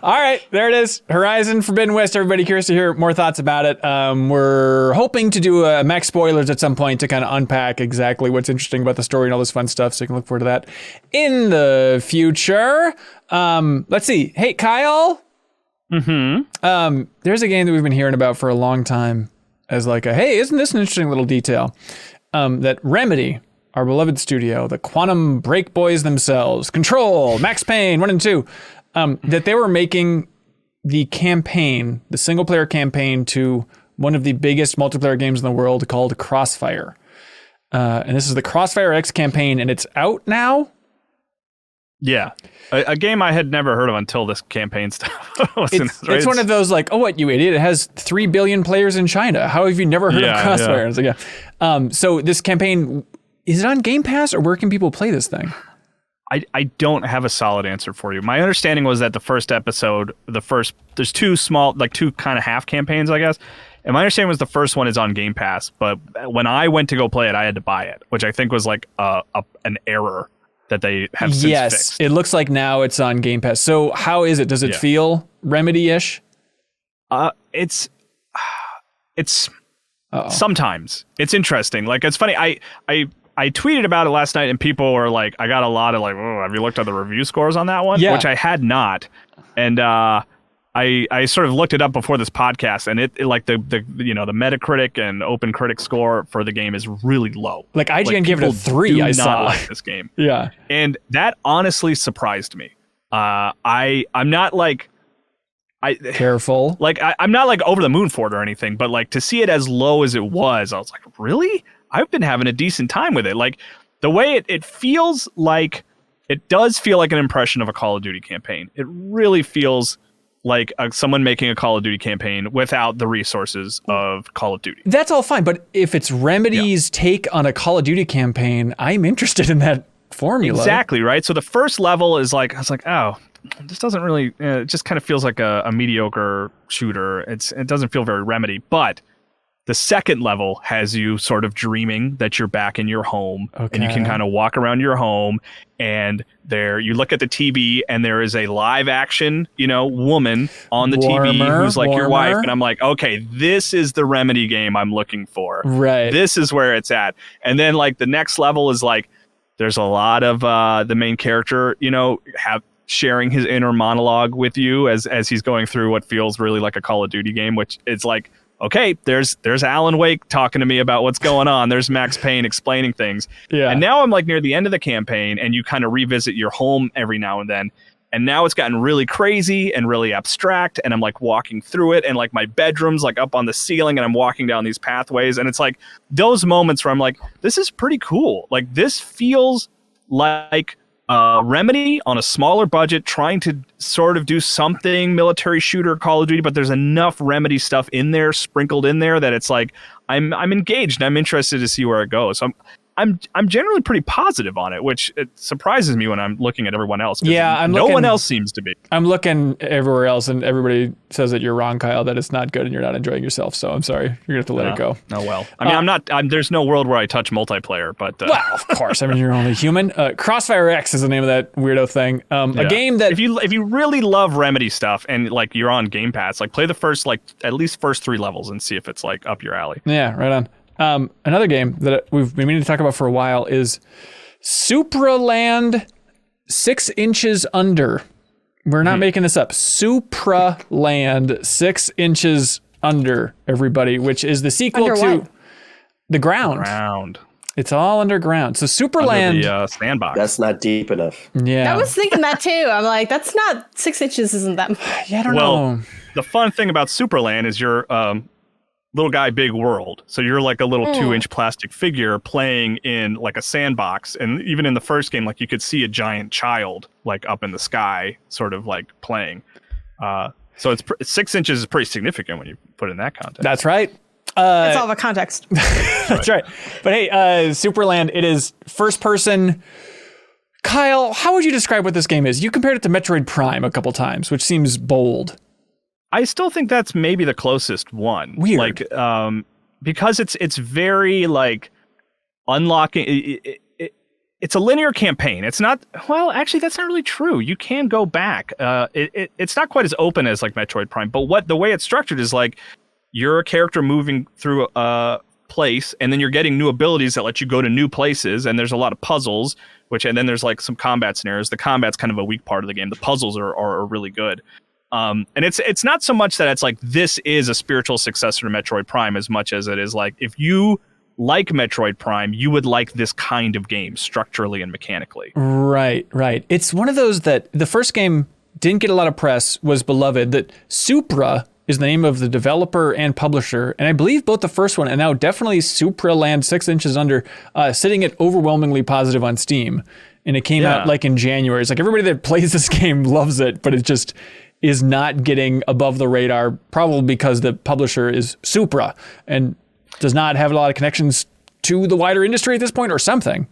All right, there it is. Horizon Forbidden West. Everybody curious to hear more thoughts about it. We're hoping to do a Max spoilers at some point to kind of unpack exactly what's interesting about the story and all this fun stuff, so you can look forward to that in the future. Let's see. Hey, Kyle. Mm-hmm. There's a game that we've been hearing about for a long time as like a, hey, isn't this an interesting little detail? That Remedy, our beloved studio, the Quantum Break boys themselves, Control, Max Payne 1 and 2, that they were making the campaign, the single player campaign to one of the biggest multiplayer games in the world called Crossfire. And this is the Crossfire X campaign, and it's out now. Yeah. A game I had never heard of until this campaign stuff. It's one of those like, oh, what, you idiot, it has 3 billion players in China. How have you never heard of Crossfire? Yeah. It's like, yeah. So this campaign, is it on Game Pass, or where can people play this thing? I don't have a solid answer for you. My understanding was that the first episode, there's two small, like two kind of half campaigns, I guess. And my understanding was the first one is on Game Pass, but when I went to go play it, I had to buy it, which I think was like an error that they have since fixed. It looks like now it's on Game Pass. So how is it? Does it feel Remedy-ish? It's sometimes it's interesting. Like, it's funny. I tweeted about it last night and people were like, I got a lot of like, oh, have you looked at the review scores on that one? Yeah. Which I had not. And I sort of looked it up before this podcast, and it like the Metacritic and Open Critic score for the game is really low. Like IGN gave it a 3. I saw like this game. Yeah, and that honestly surprised me. I'm not like careful. Like I'm not like over the moon for it or anything, but like to see it as low as it was, I was like, really? I've been having a decent time with it. Like the way it feels like, it does feel like an impression of a Call of Duty campaign. It really feels like someone making a Call of Duty campaign without the resources of Call of Duty. That's all fine, but if it's Remedy's take on a Call of Duty campaign, I'm interested in that formula. Exactly, right? So the first level is like, I was like, oh, this doesn't really, it just kind of feels like a mediocre shooter. It doesn't feel very Remedy, but the second level has you sort of dreaming that you're back in your home, and you can kind of walk around your home, and there you look at the TV and there is a live action, woman on the TV who's like your wife. And I'm like, okay, this is the Remedy game I'm looking for. Right. This is where it's at. And then like the next level is like, there's a lot of the main character, sharing his inner monologue with you as he's going through what feels really like a Call of Duty game, which is like, okay, there's Alan Wake talking to me about what's going on. There's Max Payne explaining things. Yeah. And now I'm like near the end of the campaign, and you kind of revisit your home every now and then. And now it's gotten really crazy and really abstract. And I'm like walking through it, and like my bedroom's like up on the ceiling, and I'm walking down these pathways. And it's like those moments where I'm like, this is pretty cool. Like this feels like Remedy on a smaller budget trying to sort of do something military shooter Call of Duty, but there's enough Remedy stuff in there, sprinkled in there, that it's like I'm engaged and I'm interested to see where it goes. So I'm generally pretty positive on it, which it surprises me when I'm looking at everyone else. Yeah, no one else seems to be. I'm looking everywhere else, and everybody says that you're wrong, Kyle, that it's not good and you're not enjoying yourself. So I'm sorry, you're gonna have to let it go. Oh well. I mean, there's no world where I touch multiplayer, but well, of course. I mean, you're only human. Crossfire X is the name of that weirdo thing. A game that if you really love Remedy stuff and like you're on Game Pass, like play the first at least first 3 levels and see if it's like up your alley. Yeah, right on. Another game that we've been meaning to talk about for a while is Supraland 6 Inches Under. We're not making this up. Supraland 6 Inches Under, everybody, which is the sequel to The Ground. It's all underground. So Supraland... Under the sandbox. That's not deep enough. Yeah. I was thinking that too. I'm like, that's not 6 inches isn't that much. Yeah, I don't know. The fun thing about Supraland is you're... little guy, big world. So you're like a little 2-inch plastic figure playing in like a sandbox. And even in the first game, like you could see a giant child like up in the sky, sort of like playing. So it's 6 inches is pretty significant when you put it in that context. That's right. It's all about context. That's right. But hey, Supraland, it is first person. Kyle, how would you describe what this game is? You compared it to Metroid Prime a couple times, which seems bold. I still think that's maybe the closest one. Weird. Like, because it's very like unlocking. It's a linear campaign. It's not. Well, actually, that's not really true. You can go back. It's not quite as open as like Metroid Prime. But the way it's structured is like you're a character moving through a place, and then you're getting new abilities that let you go to new places. And there's a lot of puzzles, and then there's like some combat scenarios. The combat's kind of a weak part of the game. The puzzles are really good. And it's not so much that it's like this is a spiritual successor to Metroid Prime as much as it is like if you like Metroid Prime, you would like this kind of game structurally and mechanically. Right. It's one of those that the first game didn't get a lot of press, was beloved, that Supra is the name of the developer and publisher. And I believe both the first one and now definitely Supraland 6 Inches Under, sitting at overwhelmingly positive on Steam. And it came out like in January. It's like everybody that plays this game loves it, but it just is not getting above the radar, probably because the publisher is Supra and does not have a lot of connections to the wider industry at this point or something.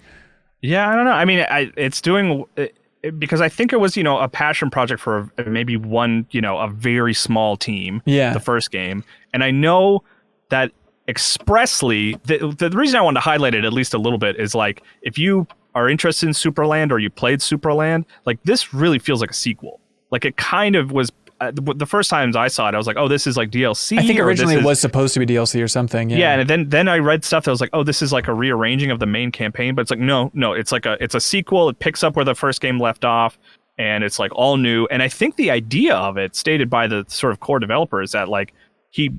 Yeah, I don't know. I mean, it's doing... because I think it was, a passion project for maybe one, a very small team, the first game. And I know that expressly, the reason I wanted to highlight it at least a little bit is like, if you are interested in Supraland or you played Supraland, like this really feels like a sequel. Like it kind of was, the first times I saw it, I was like, oh, this is like DLC. I think originally it was supposed to be DLC or something. Yeah, and then I read stuff that was like, oh, this is like a rearranging of the main campaign, but it's like, no, it's like it's a sequel. It picks up where the first game left off, and it's like all new. And I think the idea of it, stated by the sort of core developer, is that like a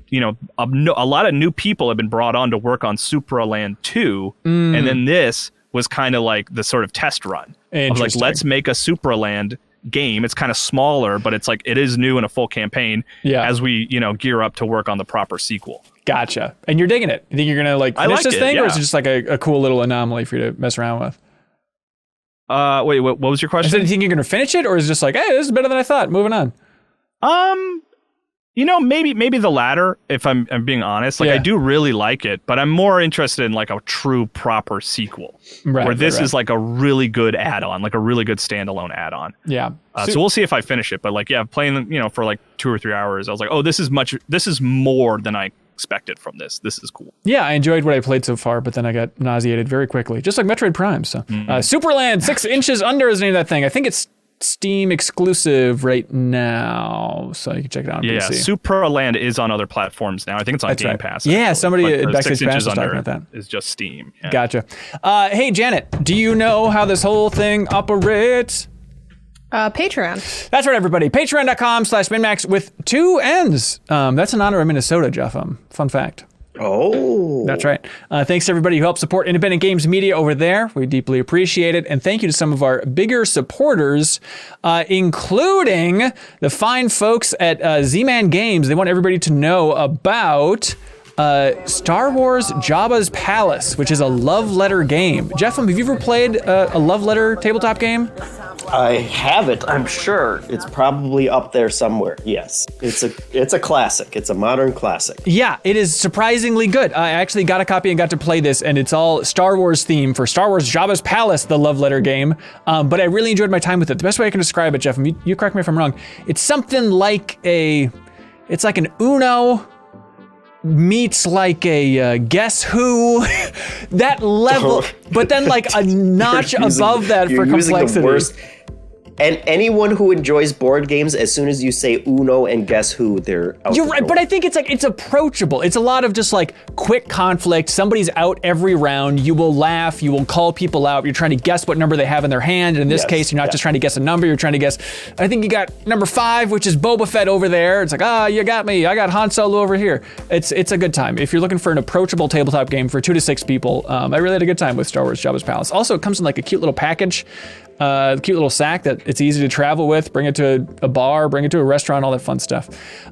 lot of new people have been brought on to work on Supraland 2, and then this was kind of like the sort of test run of like, let's make a Supraland game. It's kind of smaller, but it's like it is new in a full campaign as we gear up to work on the proper sequel. Gotcha. And you're digging it. You think you're gonna like finish this thing, or is it just like a cool little anomaly for you to mess around with? Wait, what was your question? Do you think you're gonna finish it, or is it just like, hey, this is better than I thought, moving on? Maybe the latter, if I'm being honest. Like I do really like it, but I'm more interested in like a true proper sequel, where this is like a really good add-on, like a really good standalone add-on. Yeah. So we'll see if I finish it, but like playing for like 2 or 3 hours, I was like, oh, this is more than I expected from this. This is cool. Yeah, I enjoyed what I played so far, but then I got nauseated very quickly, just like Metroid Prime. So Supraland 6 Inches Under is the name of that thing. I think it's Steam exclusive right now, so you can check it out on PC. Supraland is on other platforms now. I think it's on Game Pass. Yeah, actually. somebody at Backstage 6 Pass was Inches talking Under about that. Is just Steam. Yeah. Gotcha. Hey, Janet, do you know how this whole thing operates? Patreon. That's right, everybody. Patreon.com/MinnMax with 2 N's. That's in honor of Minnesota, Jeff. Fun fact. Oh. That's right. Thanks to everybody who helped support independent games media over there. We deeply appreciate it. And thank you to some of our bigger supporters, including the fine folks at Z-Man Games. They want everybody to know about Star Wars Jabba's Palace, which is a love letter game. Jeff, have you ever played a love letter tabletop game? I have it, I'm sure. It's probably up there somewhere. Yes. It's a classic. It's a modern classic. Yeah, it is surprisingly good. I actually got a copy and got to play this, and it's all Star Wars theme for Star Wars Jabba's Palace, the love letter game. But I really enjoyed my time with it. The best way I can describe it, Jeff, and you correct me if I'm wrong, it's something like it's like an Uno meets like a Guess Who, that level, but then like a notch above that for complexity. And anyone who enjoys board games, as soon as you say Uno and Guess Who, they're out. You're right, but I think it's approachable. It's a lot of just like quick conflict. Somebody's out every round. You will laugh. You will call people out. You're trying to guess what number they have in their hand. And in this case, you're not just trying to guess a number. You're trying to guess. I think you got number 5, which is Boba Fett over there. It's like, you got me. I got Han Solo over here. It's a good time. If you're looking for an approachable tabletop game for 2 to 6 people, I really had a good time with Star Wars Jabba's Palace. Also, it comes in like a cute little package. Cute little sack that it's easy to travel with, bring it to a bar, bring it to a restaurant, all that fun stuff.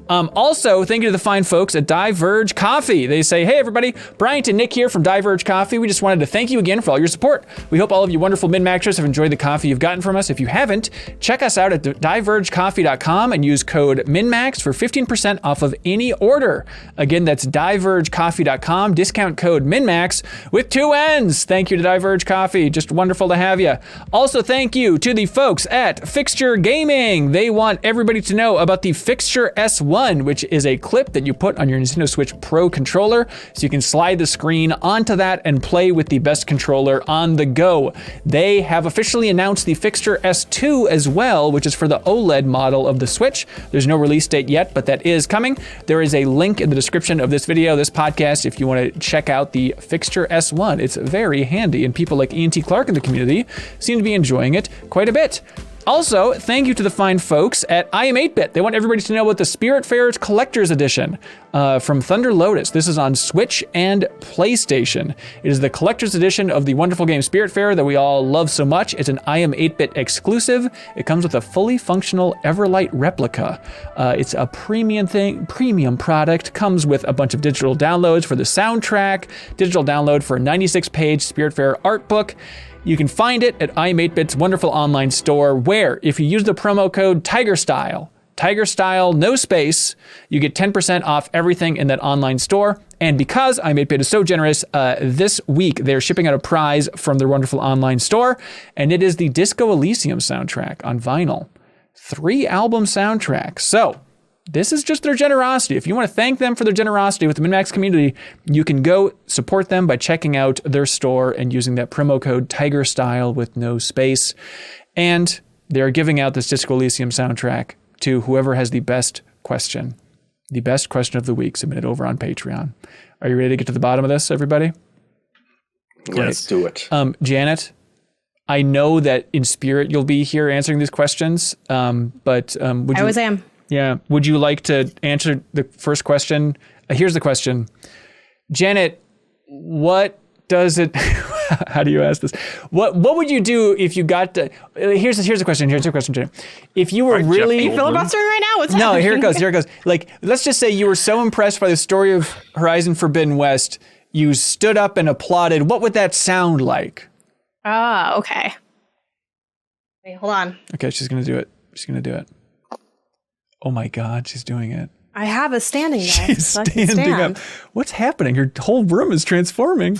Also, thank you to the fine folks at Diverge Coffee. They say, hey everybody, Bryant and Nick here from Diverge Coffee. We just wanted to thank you again for all your support. We hope all of you wonderful MinnMaxers have enjoyed the coffee you've gotten from us. If you haven't, check us out at divergecoffee.com and use code MinnMax for 15% off of any order. Again, that's divergecoffee.com, discount code MinnMax with 2 N's. Thank you to Diverge Coffee. Just wonderful to have you. Also, thank you to the folks at Fixture Gaming. They want everybody to know about the Fixture S1, which is a clip that you put on your Nintendo Switch Pro controller, so you can slide the screen onto that and play with the best controller on the go. They have officially announced the Fixture S2 as well, which is for the OLED model of the Switch. There's no release date yet, but that is coming. There is a link in the description of this video, this podcast, if you want to check out the Fixture S1. It's very handy, and people like IanTClark in the community seem to be enjoying it quite a bit. Also, thank you to the fine folks at I Am 8-Bit. They want everybody to know about the Spiritfarer's Collector's Edition from Thunder Lotus. This is on Switch and PlayStation. It is the Collector's Edition of the wonderful game Spiritfarer that we all love so much. It's an I Am 8-Bit exclusive. It comes with a fully functional Everlight replica. It's a premium product. Comes with a bunch of digital downloads for the soundtrack, digital download for a 96-page Spiritfarer art book. You can find it at I Am 8-Bit's wonderful online store, where if you use the promo code TigerStyle, no space, you get 10% off everything in that online store. And because I Am 8-Bit is so generous, this week they're shipping out a prize from their wonderful online store, and it is the Disco Elysium soundtrack on vinyl. 3-album soundtrack. So this is just their generosity. If you want to thank them for their generosity with the MinnMax community, you can go support them by checking out their store and using that promo code TigerStyle with no space. And they are giving out this Disco Elysium soundtrack to whoever has the best question. The best question of the week submitted over on Patreon. Are you ready to get to the bottom of this, everybody? Let's do it. Janet, I know that in spirit you'll be here answering these questions, but would you... I always am. Yeah. Would you like to answer the first question? Here's the question. Janet, what does it... How do you ask this? What would you do if you got to... Here's the question. Here's the question, Janet. If you were really... Are you filibustering right now? What's No, happening? here it goes. Like, let's just say you were so impressed by the story of Horizon Forbidden West, you stood up and applauded. What would that sound like? Oh, okay. Wait, hold on. Okay, she's going to do it. Oh my God, she's doing it. I have a standing desk. She's so I can standing stand. up. What's happening? Her whole room is transforming.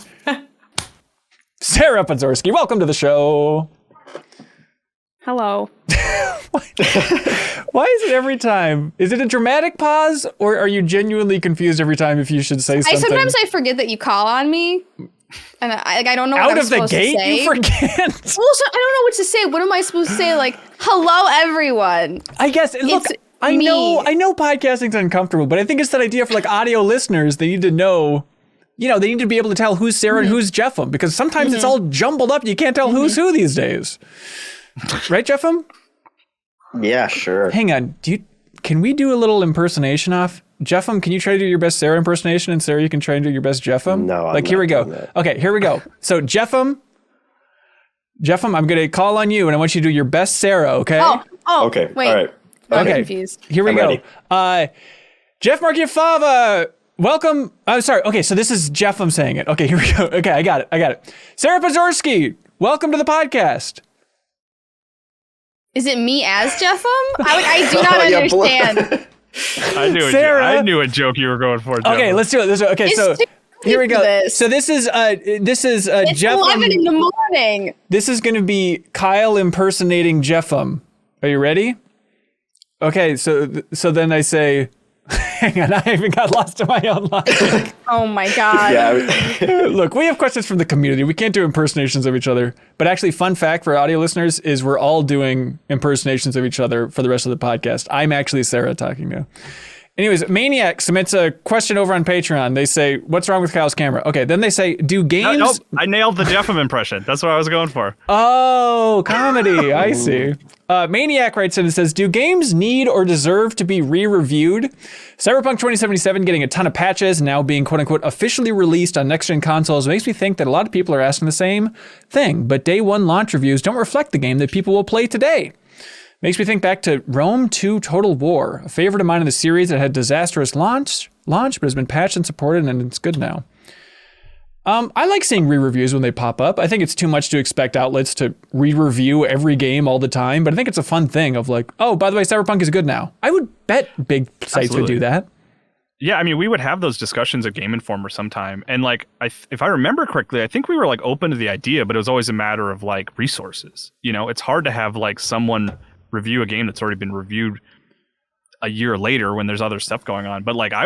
Sarah Pazorski, welcome to the show. Hello. Why is it every time? Is it a dramatic pause, or are you genuinely confused every time if you should say something? Sometimes I forget that you call on me, and I don't know what Out I'm of the supposed gate, to say. you forget. Well, so I don't know what to say. What am I supposed to say? Like, hello, everyone. I guess. Look, It's I me. know podcasting's uncomfortable, but I think it's that idea for like audio listeners. They need to know. They need to be able to tell who's Sarah and who's Jeffem, because sometimes it's all jumbled up. You can't tell who's who these days. Right, Jeffem? Yeah, sure. Hang on. Can we do a little impersonation off? Jeffem, can you try to do your best Sarah impersonation, and Sarah, you can try and do your best Jeffem? No, I'm like, here not we go. doing that. Okay, here we go. So, Jeffem, I'm going to call on you, and I want you to do your best Sarah, okay? Oh, Okay, Wait, all right. I'm Okay. confused. Here we I'm go. ready. Jeff Markiafava, welcome. I'm sorry. Okay, so this is Jeff. I'm saying it. Okay, here we go. Okay, I got it. Sarah Pazorski, welcome to the podcast. Is it me as Jeffem? I do not yeah, understand. Sarah. I knew a joke you were going for. Okay, Jenna. let's do it. Okay, It's so too here we late go. for this. So this is It's Jeff. 11 in the morning. This is going to be Kyle impersonating Jeffem. Are you ready? Okay, so then I say, hang on, I even got lost in my own logic. Oh my god. Yeah, Look, we have questions from the community. We can't do impersonations of each other. But actually, fun fact for audio listeners is we're all doing impersonations of each other for the rest of the podcast. I'm actually Sarah talking now. Anyways, Maniac submits a question over on Patreon. They say, what's wrong with Kyle's camera? Okay, then they say, do games... Nope, I nailed the Jeffem impression. That's what I was going for. Oh, comedy. I see. Maniac writes in and says, do games need or deserve to be re-reviewed? Cyberpunk 2077 getting a ton of patches, now being quote-unquote officially released on next-gen consoles makes me think that a lot of people are asking the same thing, but day one launch reviews don't reflect the game that people will play today. Makes me think back to Rome 2 Total War, a favorite of mine in the series that had disastrous launch, but has been patched and supported, and it's good now. I like seeing re-reviews when they pop up. I think it's too much to expect outlets to re-review every game all the time, but I think it's a fun thing of like, oh, by the way, Cyberpunk is good now. I would bet big sites would do that. Yeah, I mean, we would have those discussions at Game Informer sometime, and like, if I remember correctly, I think we were like open to the idea, but it was always a matter of like resources. It's hard to have like someone review a game that's already been reviewed a year later when there's other stuff going on. But like, I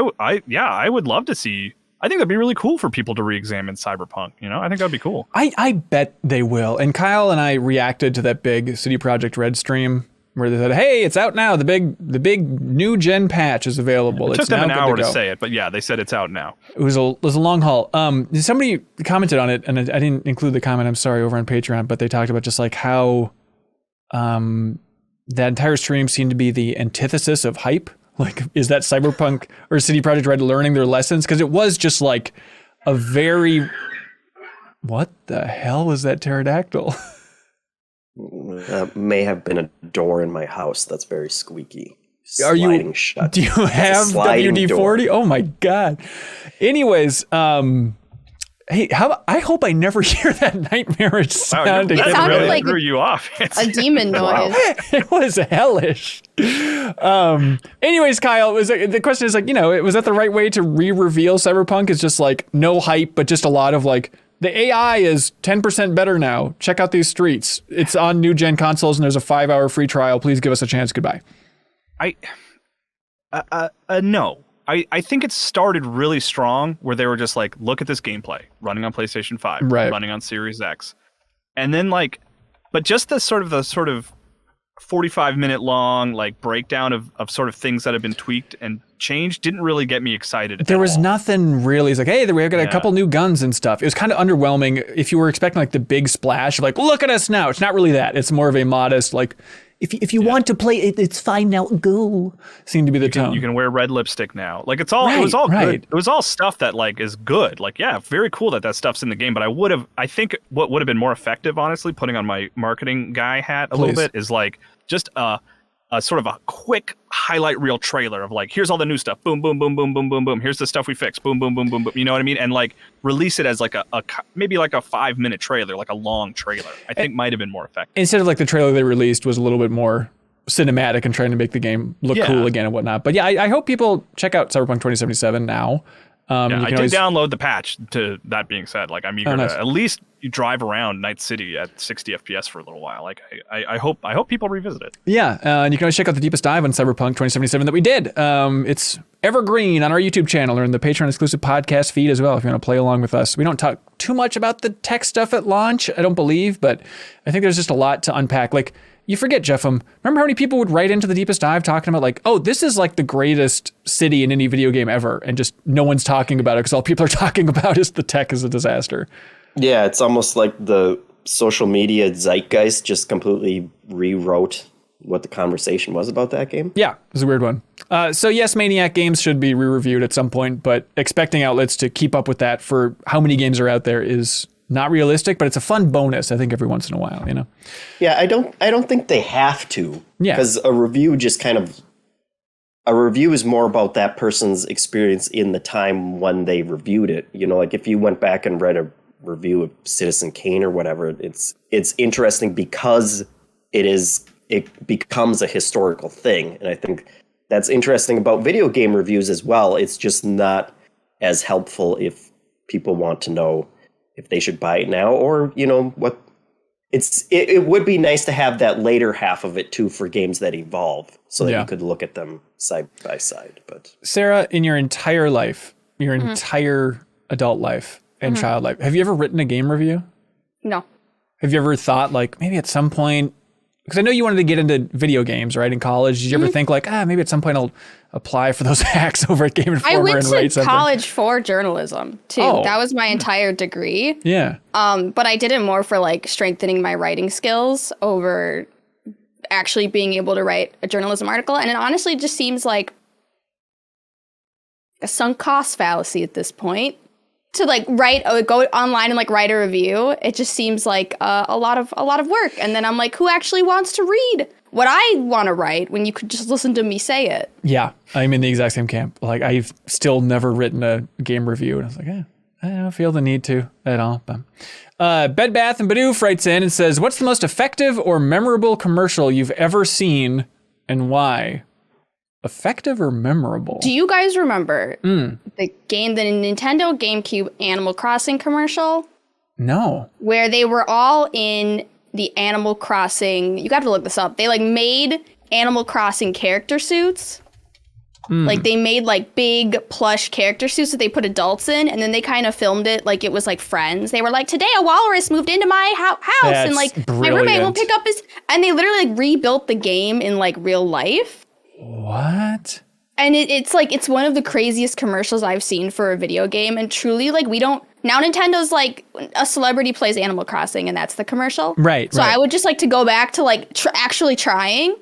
would love to see. I think that'd be really cool for people to re-examine Cyberpunk. I think that'd be cool. I bet they will. And Kyle and I reacted to that big CD Projekt Red stream where they said, "Hey, it's out now. The big new gen patch is available." It took them now an good hour to to go." say it, but yeah, they said it's out now. It was a long haul. Somebody commented on it, and I didn't include the comment. I'm sorry, over on Patreon, but they talked about just like how that entire stream seemed to be the antithesis of hype. Like, is that Cyberpunk or CD Projekt Red learning their lessons? Because it was just like a very... What the hell was that pterodactyl? That may have been a door in my house that's very squeaky. Are you? Sliding shut. Do you have sliding WD-40? door. Oh my god. Anyways, hey, I hope I never hear that nightmarish sound It again. sounded really like threw you off. a demon noise. It was hellish. Anyways, Kyle, the question is like, was that the right way to re-reveal Cyberpunk? It's just like no hype, but just a lot of like, the AI is 10% better now. Check out these streets. It's on new gen consoles and there's a 5-hour free trial. Please give us a chance. Goodbye. I No. I think it started really strong where they were just like, look at this gameplay running on PlayStation 5, Right. running on Series X. And then like, but just the sort of 45-minute long like breakdown of sort of things that have been tweaked and changed didn't really get me excited. There was all. nothing really. It's like, hey, we got a couple new guns and stuff. It was kind of underwhelming if you were expecting like the big splash of like, look at us now. It's not really that. It's more of a modest like, if you want to play it, it's fine now. Go. Seemed to be the tone. You can wear red lipstick now. Like it was all right. good. It was all stuff that like is good. Like, yeah, very cool that stuff's in the game. But I think what would have been more effective, honestly, putting on my marketing guy hat a little bit is like just a sort of a quick highlight reel trailer of like, here's all the new stuff. Boom, boom, boom, boom, boom, boom, boom. Here's the stuff we fixed. Boom, boom, boom, boom, boom. You know what I mean? And like release it as like maybe like a 5-minute trailer, like a long trailer. I think might have been more effective. Instead of like the trailer they released was a little bit more cinematic and trying to make the game look cool again and whatnot. But yeah, I hope people check out Cyberpunk 2077 now. I did download the patch. To that being said, like I'm eager to at least you drive around Night City at 60 FPS for a little while. Like I hope people revisit it. Yeah, and you can always check out the deepest dive on Cyberpunk 2077 that we did. It's evergreen on our YouTube channel or in the Patreon exclusive podcast feed as well if you want to play along with us. We don't talk too much about the tech stuff at launch, I don't believe, but I think there's just a lot to unpack. Like you forget, Jeffem, remember how many people would write into the deepest dive talking about like, oh, this is like the greatest city in any video game ever, and just no one's talking about it because all people are talking about is the tech is a disaster. Yeah, it's almost like the social media zeitgeist just completely rewrote what the conversation was about that game. Yeah, it was a weird one. So yes, Maniac games should be re-reviewed at some point, but expecting outlets to keep up with that for how many games are out there is not realistic, but it's a fun bonus, I think, every once in a while, you know? Yeah, I don't think they have to. Yeah. Because a review is more about that person's experience in the time when they reviewed it. You know, like if you went back and read a review of Citizen Kane or whatever, it's interesting because it becomes a historical thing. And I think that's interesting about video game reviews as well. It's just not as helpful if people want to know if they should buy it now or, you know, what it would be nice to have that later half of it too for games that evolve so that you could look at them side by side. But Sarah, in your entire life, your entire adult life and child life, have you ever written a game review? No. Have you ever thought like maybe at some point, because I know you wanted to get into video games, right, in college. Did you ever think like, maybe at some point I'll apply for those hacks over at Game Informer I went and write to something? college for journalism too. Oh. That was my entire degree. Yeah. But I did it more for like strengthening my writing skills over actually being able to write a journalism article. And it honestly just seems like a sunk cost fallacy at this point. To like go online and like write a review, it just seems like a lot of work. And then I'm like, who actually wants to read what I want to write when you could just listen to me say it? Yeah, I'm in the exact same camp. Like I've still never written a game review, and I was like, I don't feel the need to at all. But Bed Bath and Badoof writes in and says, "What's the most effective or memorable commercial you've ever seen, and why?" Effective or memorable? Do you guys remember the Nintendo GameCube Animal Crossing commercial? No. Where they were all in the Animal Crossing. You got to look this up. They like made Animal Crossing character suits. Like they made like big plush character suits that they put adults in, and then they kind of filmed it like it was like Friends. They were like, today a walrus moved into my house, and like my roommate won't pick up his. And they literally like rebuilt the game in like real life. What? And it's like, it's one of the craziest commercials I've seen for a video game. And truly, like, now Nintendo's like, a celebrity plays Animal Crossing and that's the commercial. Right. So I would just like to go back to like actually trying.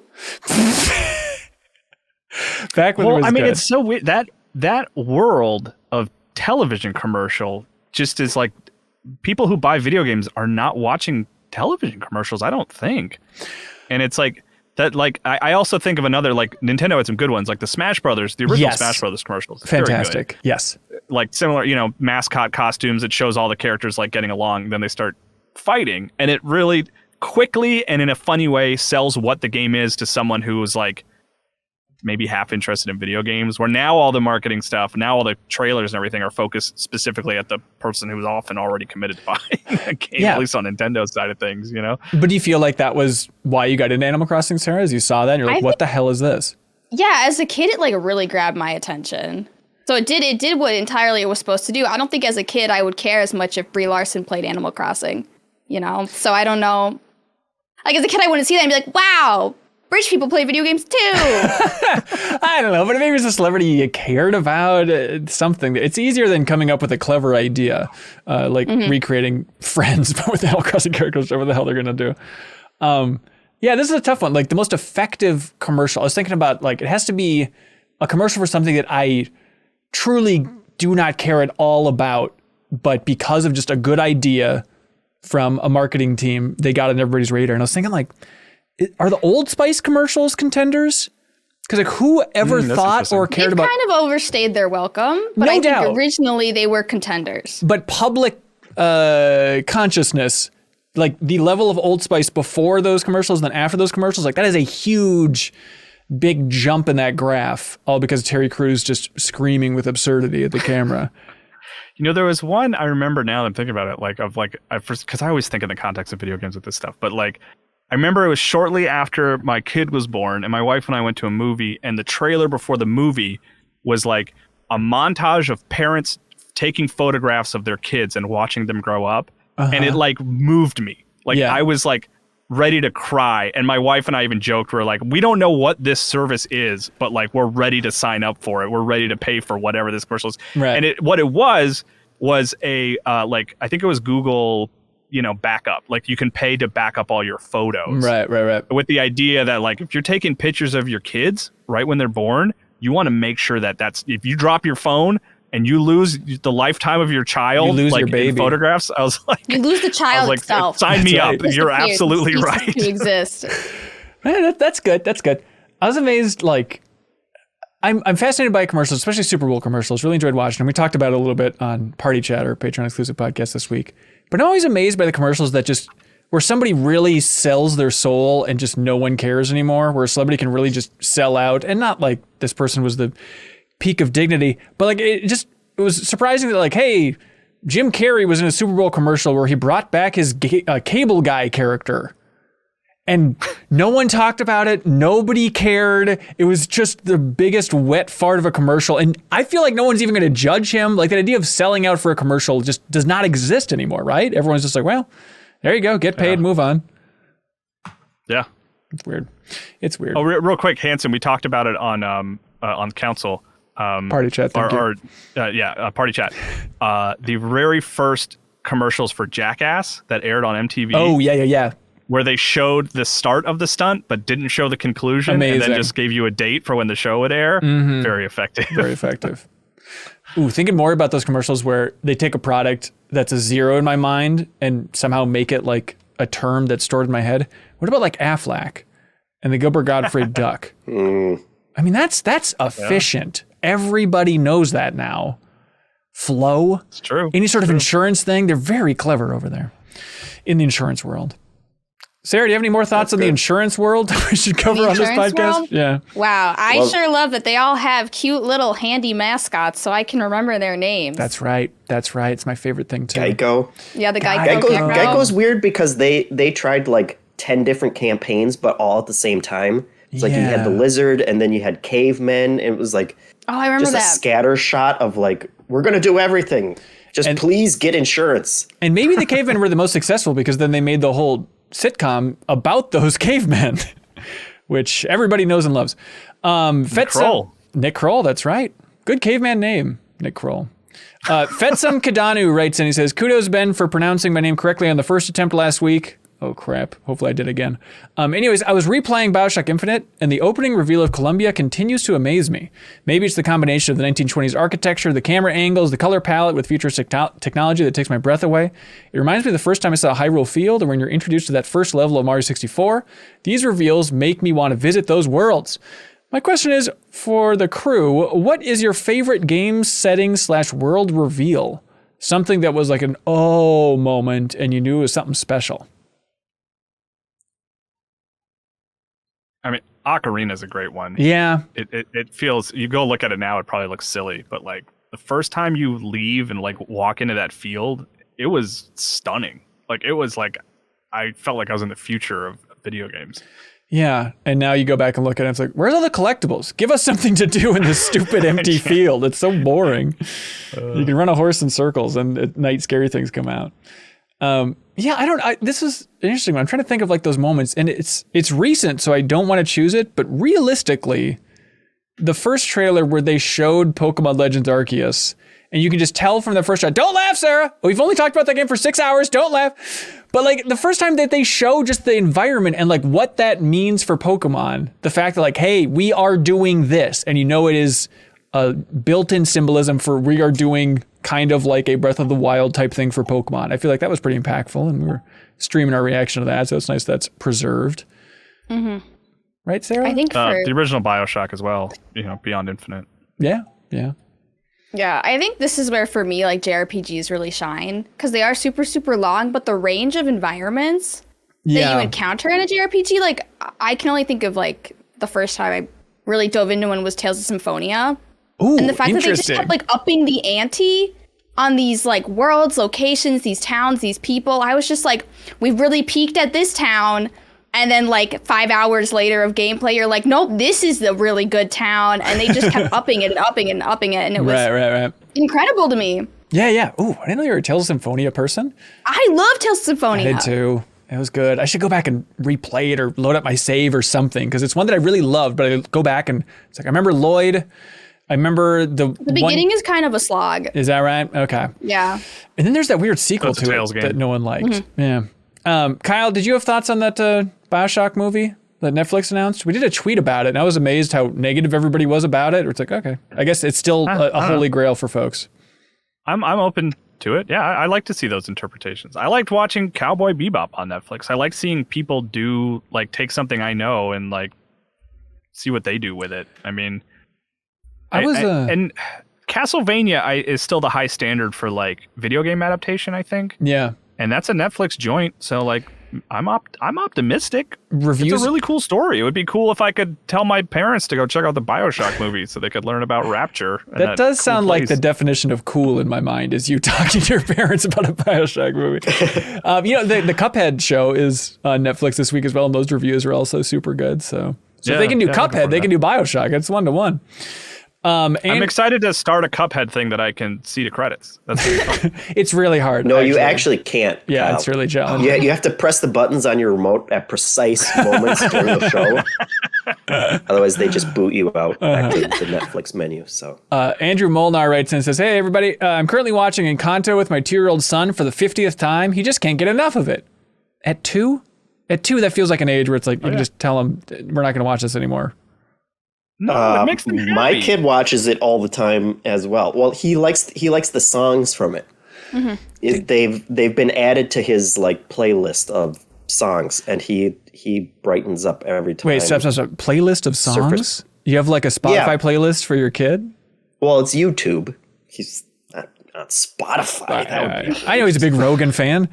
Back when it was good. It's so weird. That world of television commercial just is like, people who buy video games are not watching television commercials, I don't think. And it's like, that like I also think of another, like Nintendo had some good ones, like the Smash Brothers, the original Smash Brothers commercials. Fantastic. Very good. Yes. Like similar, you know, mascot costumes. It shows all the characters like getting along. Then they start fighting, and it really quickly and in a funny way sells what the game is to someone who is like maybe half interested in video games. Where now all the marketing stuff, now all the trailers and everything are focused specifically at the person who's often already committed to buying a game, at least on Nintendo's side of things, you know? But do you feel like that was why you got into Animal Crossing, Sarah, as you saw that? And you're like, what the hell is this? Yeah, as a kid, it like really grabbed my attention. So it did what entirely it was supposed to do. I don't think as a kid I would care as much if Brie Larson played Animal Crossing, you know? So I don't know. Like as a kid, I wouldn't see that and be like, wow, rich people play video games too. I don't know, but maybe it's a celebrity you cared about, something. It's easier than coming up with a clever idea, like recreating Friends, but with Animal Crossing characters, whatever the hell they're going to do. Yeah, this is a tough one. Like the most effective commercial, I was thinking about, like, it has to be a commercial for something that I truly do not care at all about, but because of just a good idea from a marketing team, they got on everybody's radar. And I was thinking, like, are the Old Spice commercials contenders? Because like, who ever thought or cared about? They kind of overstayed their welcome, but I think originally they were contenders. But public consciousness, like the level of Old Spice before those commercials and then after those commercials, like that is a huge, big jump in that graph, all because Terry Crews just screaming with absurdity at the camera. You know, there was one I remember now that I'm thinking about it, like of like at first, because I always think in the context of video games with this stuff, but like I remember it was shortly after my kid was born and my wife and I went to a movie, and the trailer before the movie was like a montage of parents taking photographs of their kids and watching them grow up. And it like moved me. Like I was like ready to cry. And my wife and I even joked, we're like, we don't know what this service is, but like we're ready to sign up for it. We're ready to pay for whatever this commercial is. Right. And what it was a like, I think it was Google, you know, backup. Like you can pay to back up all your photos. Right. With the idea that like if you're taking pictures of your kids right when they're born, you want to make sure that that's, if you drop your phone and you lose the lifetime of your child, you lose like your baby. In photographs. I was like, you lose the child itself. Sign me up. You're absolutely right. To exist. Man, that's good. That's good. I was amazed. Like, I'm fascinated by commercials, especially Super Bowl commercials. Really enjoyed watching them. We talked about it a little bit on Party Chat, our Patreon exclusive podcast this week. But I'm always amazed by the commercials that just where somebody really sells their soul and just no one cares anymore. Where a celebrity can really just sell out, and not like this person was the peak of dignity, but like it was surprising that like, hey, Jim Carrey was in a Super Bowl commercial where he brought back his cable guy character and no one talked about it. Nobody cared. It was just the biggest wet fart of a commercial. And I feel like no one's even going to judge him. Like that idea of selling out for a commercial just does not exist anymore, right? Everyone's just like, well, there you go. Get paid, move on. Yeah. It's weird. It's weird. Oh, real quick, Hanson, we talked about it on Council. Party Chat. Party Chat. The very first commercials for Jackass that aired on MTV. Oh, yeah. Where they showed the start of the stunt, but didn't show the conclusion. Amazing. And then just gave you a date for when the show would air. Mm-hmm. Very effective. Very effective. Ooh, thinking more about those commercials where they take a product that's a zero in my mind and somehow make it like a term that's stored in my head. What about like Aflac and the Gilbert Gottfried duck? I mean, that's efficient. Everybody knows that now. Flow. It's true. Any sort of insurance thing. They're very clever over there in the insurance world. Sarah, do you have any more thoughts on the insurance world we should cover on this podcast? World? Yeah. Wow. I sure love that they all have cute little handy mascots so I can remember their names. That's right. It's my favorite thing too. Geico. Yeah, the Geico. Geico's weird because they tried like 10 different campaigns, but all at the same time. It's like you had the lizard and then you had cavemen. And it was like I remember just a scatter shot of like, we're going to do everything. Just please get insurance. And maybe the cavemen were the most successful because then they made the whole sitcom about those cavemen, which everybody knows and loves. Nick Kroll, that's right. Good caveman name, Nick Kroll. Fetsum Kadanu writes in, he says, kudos, Ben, for pronouncing my name correctly on the first attempt last week. Oh, crap. Hopefully I did again. Anyways, I was replaying BioShock Infinite, and the opening reveal of Columbia continues to amaze me. Maybe it's the combination of the 1920s architecture, the camera angles, the color palette with futuristic technology that takes my breath away. It reminds me of the first time I saw Hyrule Field, and when you're introduced to that first level of Mario 64. These reveals make me want to visit those worlds. My question is, for the crew, what is your favorite game setting / world reveal? Something that was like an oh moment, and you knew it was something special. I mean, Ocarina is a great one. Yeah. It feels, you go look at it now, it probably looks silly, but like the first time you leave and like walk into that field, it was stunning. Like it was like, I felt like I was in the future of video games. Yeah, and now you go back and look at it, it's like, where's all the collectibles? Give us something to do in this stupid empty field. It's so boring. You can run a horse in circles, and at night scary things come out. This is an interesting one. I'm trying to think of like those moments, and it's recent, so I don't want to choose it, but realistically, the first trailer where they showed Pokemon Legends Arceus, and you can just tell from the first shot, don't laugh, Sarah. We've only talked about that game for 6 hours. Don't laugh. But like the first time that they show just the environment and like what that means for Pokemon, the fact that like, hey, we are doing this, and it is a built-in symbolism for we are doing kind of like a Breath of the Wild type thing for Pokemon. I feel like that was pretty impactful, and we're streaming our reaction to that, so it's nice that's preserved. Mm-hmm. Right, Sarah? I think the original BioShock as well, Beyond Infinite. Yeah. Yeah, I think this is where, for me, like, JRPGs really shine, because they are super, super long, but the range of environments that you encounter in a JRPG, like, I can only think of, like, the first time I really dove into one was Tales of Symphonia. Ooh, and the fact that they just kept, like, upping the ante on these, like, worlds, locations, these towns, these people. I was just like, we've really peaked at this town. And then, like, 5 hours later of gameplay, you're like, nope, this is the really good town. And they just kept upping it and upping it and upping it. And it was incredible to me. Yeah. Ooh, I didn't know you were a Tales of Symphonia person. I love Tales of Symphonia. I did too. It was good. I should go back and replay it or load up my save or something, because it's one that I really loved, but I go back and it's like, I remember Lloyd. I remember the beginning is kind of a slog. Is that right? Okay. Yeah. And then there's that weird sequel to it that no one liked. Mm-hmm. Yeah. Kyle, did you have thoughts on that BioShock movie that Netflix announced? We did a tweet about it, and I was amazed how negative everybody was about it. It's like, okay, I guess it's still a holy grail for folks. I'm open to it. Yeah, I like to see those interpretations. I liked watching Cowboy Bebop on Netflix. I like seeing people take something I know and like see what they do with it. I mean, and Castlevania is still the high standard for like video game adaptation, I think. Yeah. And that's a Netflix joint, so like I'm optimistic. Reviews. It's a really cool story. It would be cool if I could tell my parents to go check out the BioShock movie so they could learn about Rapture. That does sound like the definition of cool in my mind, is you talking to your parents about a BioShock movie. The Cuphead show is on Netflix this week as well, and those reviews are also super good. So if they can do Cuphead, they can do BioShock. It's 1-to-1. I'm excited to start a Cuphead thing that I can see the credits. That's really fun. It's really hard. No, you actually can't. Yeah, Kyle. It's really challenging. Yeah, you have to press the buttons on your remote at precise moments during the show. Otherwise, they just boot you out back to the Netflix menu. So Andrew Molnar writes in and says, "Hey everybody, I'm currently watching Encanto with my 2-year-old son for the 50th time. He just can't get enough of it." At 2, that feels like an age where it's like you can just tell him we're not going to watch this anymore. No, it makes them happy. My kid watches it all the time as well. Well, he likes the songs from it. Mm-hmm. They've been added to his like playlist of songs, and he brightens up every time. Wait, stop. Playlist of songs? You have like a Spotify playlist for your kid? Well, it's YouTube. He's not Spotify. I know he's a big Rogan fan.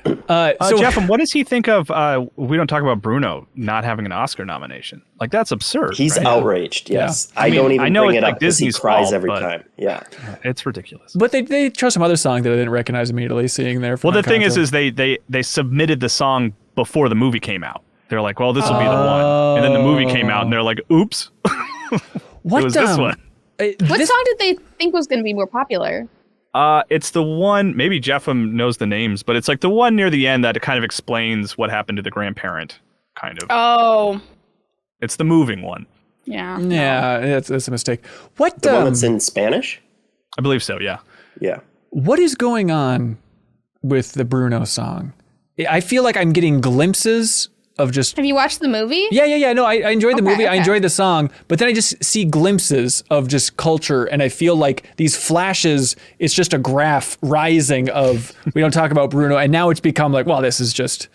So Jeff, what does he think of? We don't talk about Bruno not having an Oscar nomination. Like that's absurd. He's outraged. Yes, yeah. I don't even know bring it's it like up because he Disney's cries fault, every time. Yeah, it's ridiculous. But they chose some other song that I didn't recognize immediately. Seeing there. Well, the thing is they submitted the song before the movie came out. They're like, well, this will be the one, and then the movie came out, and they're like, oops, what it was this one. What song did they think was going to be more popular? It's the one, maybe Jeffem knows the names, but it's like the one near the end that kind of explains what happened to the grandparent, kind of. Oh. It's the moving one. Yeah. Yeah, that's a mistake. What the one that's in Spanish? I believe so, yeah. Yeah. What is going on with the Bruno song? I feel like I'm getting glimpses of just... Have you watched the movie? Yeah. No, I enjoyed the movie. I enjoyed the song. But then I just see glimpses of just culture. And I feel like these flashes, it's just a graph rising of, we don't talk about Bruno. And now it's become like, well, this is just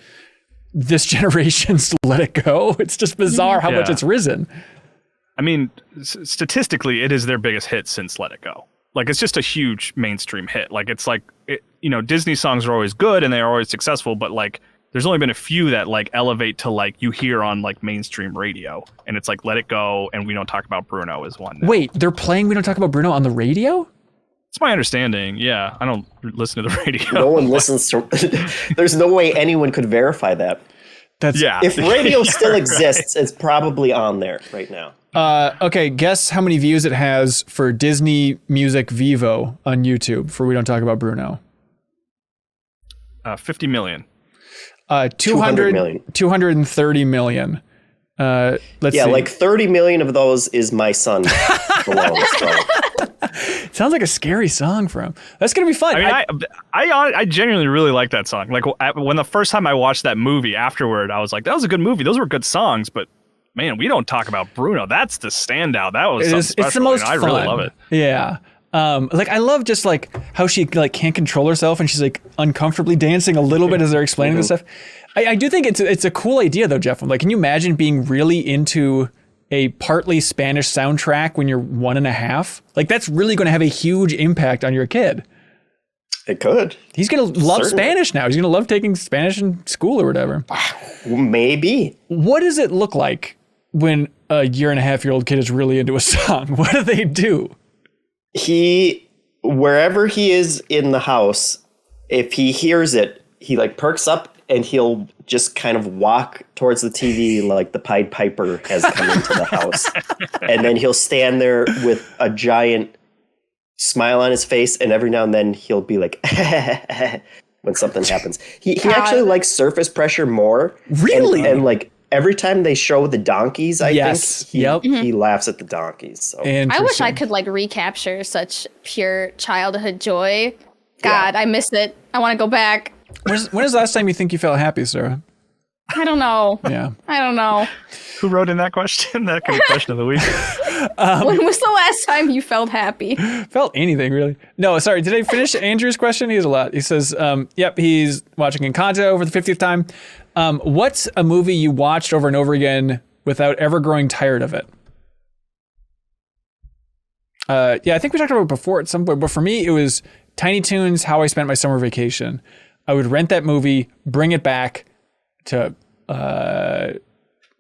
this generation's Let It Go. It's just bizarre how much it's risen. I mean, statistically, it is their biggest hit since Let It Go. Like, it's just a huge mainstream hit. Like, it's like, Disney songs are always good and they are always successful, but like, there's only been a few that like elevate to like you hear on like mainstream radio, and it's like Let It Go and We Don't Talk About Bruno is one. Now. Wait, they're playing We Don't Talk About Bruno on the radio? It's my understanding. Yeah, I don't listen to the radio. No one listens to. There's no way anyone could verify that. If radio still exists, it's probably on there right now. Okay, guess how many views it has for Disney Music Vivo on YouTube for We Don't Talk About Bruno. 50 million. 200 million. 230 million. Let's see. Like 30 million of those is my son alone. So. Sounds like a scary song for him. That's gonna be fun. I mean, I genuinely really like that song. Like when the first time I watched that movie afterward, I was like, that was a good movie. Those were good songs, but man, We Don't Talk About Bruno. That's the standout. That was something special. It's the most I fun. really love it. Yeah. Like I love just like how she like can't control herself and she's like uncomfortably dancing a little bit as they're explaining this stuff. I do think it's a cool idea though, Jeff. Like, can you imagine being really into a partly Spanish soundtrack when you're 1.5? Like that's really going to have a huge impact on your kid. It could. He's going to love Spanish now. He's going to love taking Spanish in school or whatever. Maybe. What does it look like when a 1.5-year-old kid is really into a song? What do they do? Wherever he is in the house, if he hears it, he like perks up and he'll just kind of walk towards the TV like the Pied Piper has come into the house. And then he'll stand there with a giant smile on his face, and every now and then he'll be like, when something happens. He actually likes surface pressure more. Really? And like every time they show the donkeys, I think he laughs at the donkeys. So I wish I could like recapture such pure childhood joy. God, I miss it. I want to go back. When is the last time you think you felt happy, Sarah? I don't know. Yeah. I don't know. Who wrote in that question? That could be question of the week. When was the last time you felt happy? Felt anything, really. No, sorry. Did I finish Andrew's question? He has a lot. He says, yep, he's watching Encanto for the 50th time. What's a movie you watched over and over again without ever growing tired of it? I think we talked about it before at some point, but for me, it was Tiny Toons, How I Spent My Summer Vacation. I would rent that movie, bring it back to,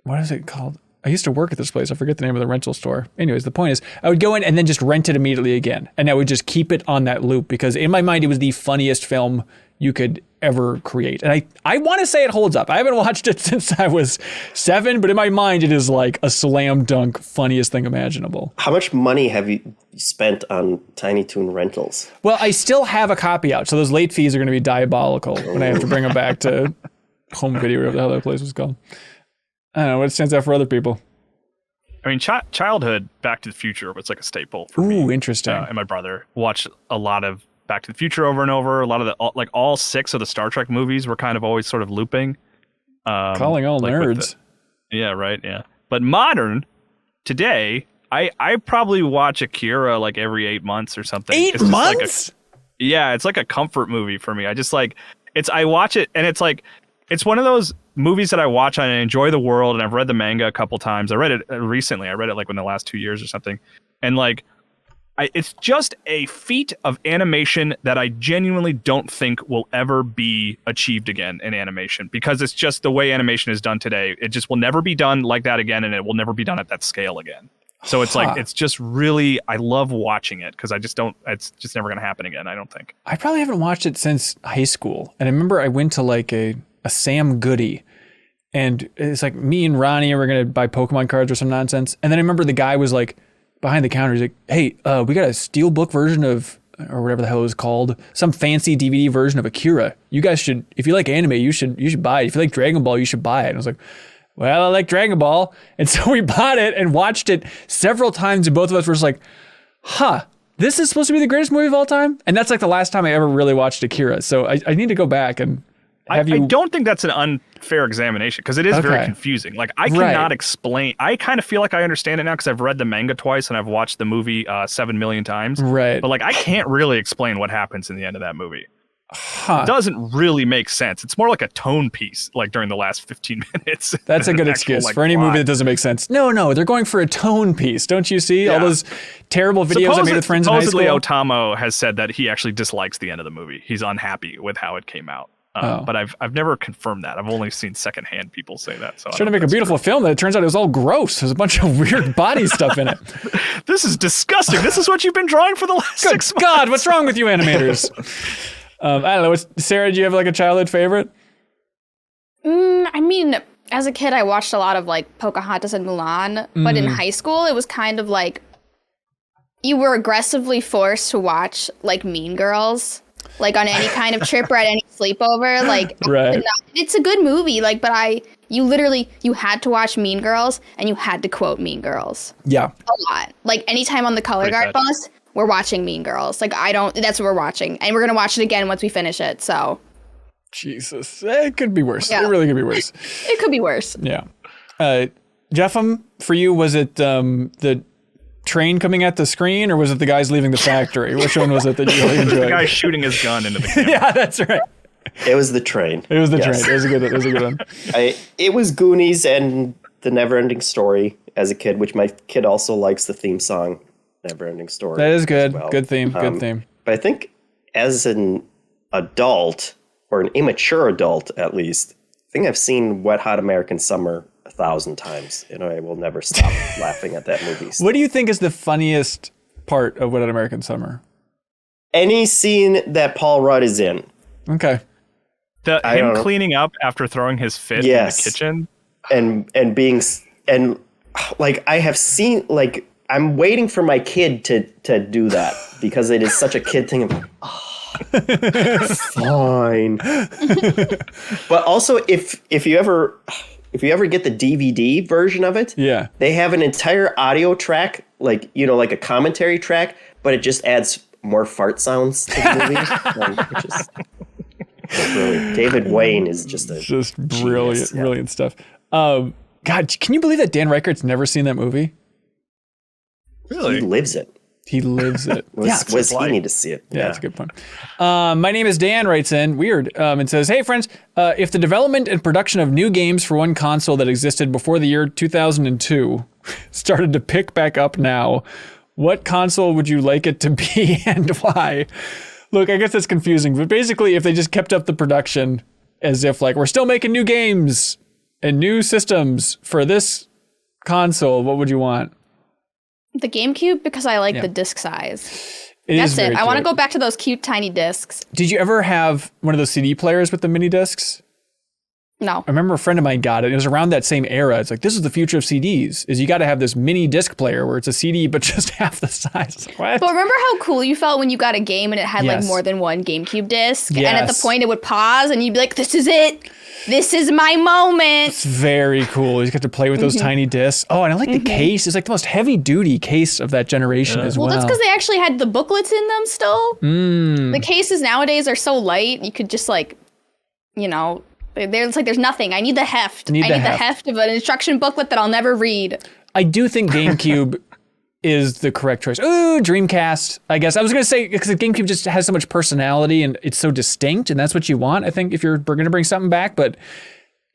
what is it called? I used to work at this place. I forget the name of the rental store. Anyways, the point is I would go in and then just rent it immediately again. And I would just keep it on that loop because in my mind, it was the funniest film you could ever create. And I want to say it holds up. I haven't watched it since I was 7, but in my mind, it is like a slam dunk funniest thing imaginable. how much money have you spent on Tiny Toon rentals? Well, I still have a copy out. So those late fees are going to be diabolical when I have to bring them back to home video, whatever the hell that place was called. I don't know what stands out for other people. I mean, childhood Back to the Future was like a staple for me. Ooh, interesting. And my brother watched a lot of Back to the Future over and over. A lot of the all 6 of the Star Trek movies were kind of always sort of looping. Calling all like nerds. Yeah, right. Yeah, but modern today, I probably watch Akira like every 8 months or something. 8 months? It's like a comfort movie for me. I just like I watch it and it's like it's one of those movies that I watch and I enjoy the world, and I've read the manga a couple times. I read it recently. I read it like in the last 2 years or something. And like, it's just a feat of animation that I genuinely don't think will ever be achieved again in animation, because it's just the way animation is done today. It just will never be done like that again, and it will never be done at that scale again. So it's like, it's just really, I love watching it because it's just never going to happen again, I don't think. I probably haven't watched it since high school. And I remember I went to like a Sam Goody, and it's like me and Ronnie were going to buy Pokemon cards or some nonsense. And then I remember the guy was like behind the counter. He's like, hey, we got a steelbook version of, or whatever the hell it was called, some fancy DVD version of Akira. You guys should, if you like anime, you should buy it. If you like Dragon Ball, you should buy it. And I was like, well, I like Dragon Ball. And so we bought it and watched it several times. And both of us were just like, this is supposed to be the greatest movie of all time. And that's like the last time I ever really watched Akira. So I need to go back and have you. I don't think that's an unfair examination because it is very confusing. Like I cannot explain. I kind of feel like I understand it now because I've read the manga twice and I've watched the movie 7 million times. Right. But like I can't really explain what happens in the end of that movie. It doesn't really make sense. It's more like a tone piece, like during the last 15 minutes. That's a good excuse for any movie that doesn't make sense. No, they're going for a tone piece. Don't you see all those terrible videos I made with friends in high school? Supposedly, Otamo has said that he actually dislikes the end of the movie. He's unhappy with how it came out. But I've never confirmed that. I've only seen secondhand people say that. So trying to make a beautiful film that it turns out it was all gross. There's a bunch of weird body stuff in it. This is disgusting. This is what you've been drawing for the last 6 months. God, what's wrong with you animators? I don't know. Sarah, do you have like a childhood favorite? I mean, as a kid, I watched a lot of like Pocahontas and Mulan, but in high school, it was kind of like you were aggressively forced to watch like Mean Girls, like on any kind of trip or at any sleepover. Like, Right. It's a good movie, like, but you had to watch Mean Girls and you had to quote Mean Girls Yeah. a lot. Like anytime on the color guard bus, we're watching Mean Girls. Like that's what we're watching, and we're gonna watch it again once we finish it. So. Jesus, it could be worse. Yeah. It really could be worse. It could be worse. Yeah. Jeffem, for you, was it the train coming at the screen, or was it the guys leaving the factory? Which one was it that you really The enjoyed? guy shooting his gun into the camera. Yeah, that's right. It was the train. It was the Yes. train. It was a good one. It was Goonies and The Neverending Story as a kid, which my kid also likes the theme song, Neverending Story. That is good. as well. Good theme. Good theme. But I think as an adult, or an immature adult at least, I think I've seen Wet Hot American Summer 1,000 times, and I will never stop laughing at that movie. What do you think is the funniest part of Wet Hot American Summer? Any scene that Paul Rudd is in. Okay. Him don't know. cleaning up after throwing his fit Yes. in the kitchen. and being and like I have seen, like, I'm waiting for my kid to do that because it is such a kid thing. I'm like, fine. But also, if you ever get the DVD version of it, Yeah. they have an entire audio track, like, you know, like a commentary track, but it just adds more fart sounds to the movie. Which is brilliant. David Wayne is just Brilliant, genius, yeah. brilliant stuff. God, can you believe that Dan Reichardt's never seen that movie? Really? He lives it. He lives it. Was he need to see it? Yeah, that's a good point. My name is Dan, writes in, weird, and says, hey, friends, if the development and production of new games for one console that existed before the year 2002 started to pick back up now, what console would you like it to be and why? Look, I guess that's confusing, but basically, if they just kept up the production as if, like, we're still making new games and new systems for this console, what would you want? The GameCube, because I like the disc size. It That's is very it. I want to cute. go back to those cute tiny discs. Did you ever have one of those CD players with the mini discs? No. I remember a friend of mine got it. It was around that same era. It's like, this is the future of CDs, is you got to have this mini disc player where it's a CD, but just half the size. What? But remember how cool you felt when you got a game and it had Yes. like more than one GameCube disc? And at the Yes. point it would pause and you'd be like, this is it. This is my moment. It's very cool. You just get to play with those tiny discs. Oh, and I like the case. It's like the most heavy duty case of that generation as well. Well, that's because they actually had the booklets in them still. The cases nowadays are so light, you could just like, you know, there's nothing. I need the heft. I need the heft of an instruction booklet that I'll never read. I do think GameCube is the correct choice. Ooh, Dreamcast, I guess. I was going to say, because the GameCube just has so much personality and it's so distinct, and that's what you want, I think, if you're going to bring something back. But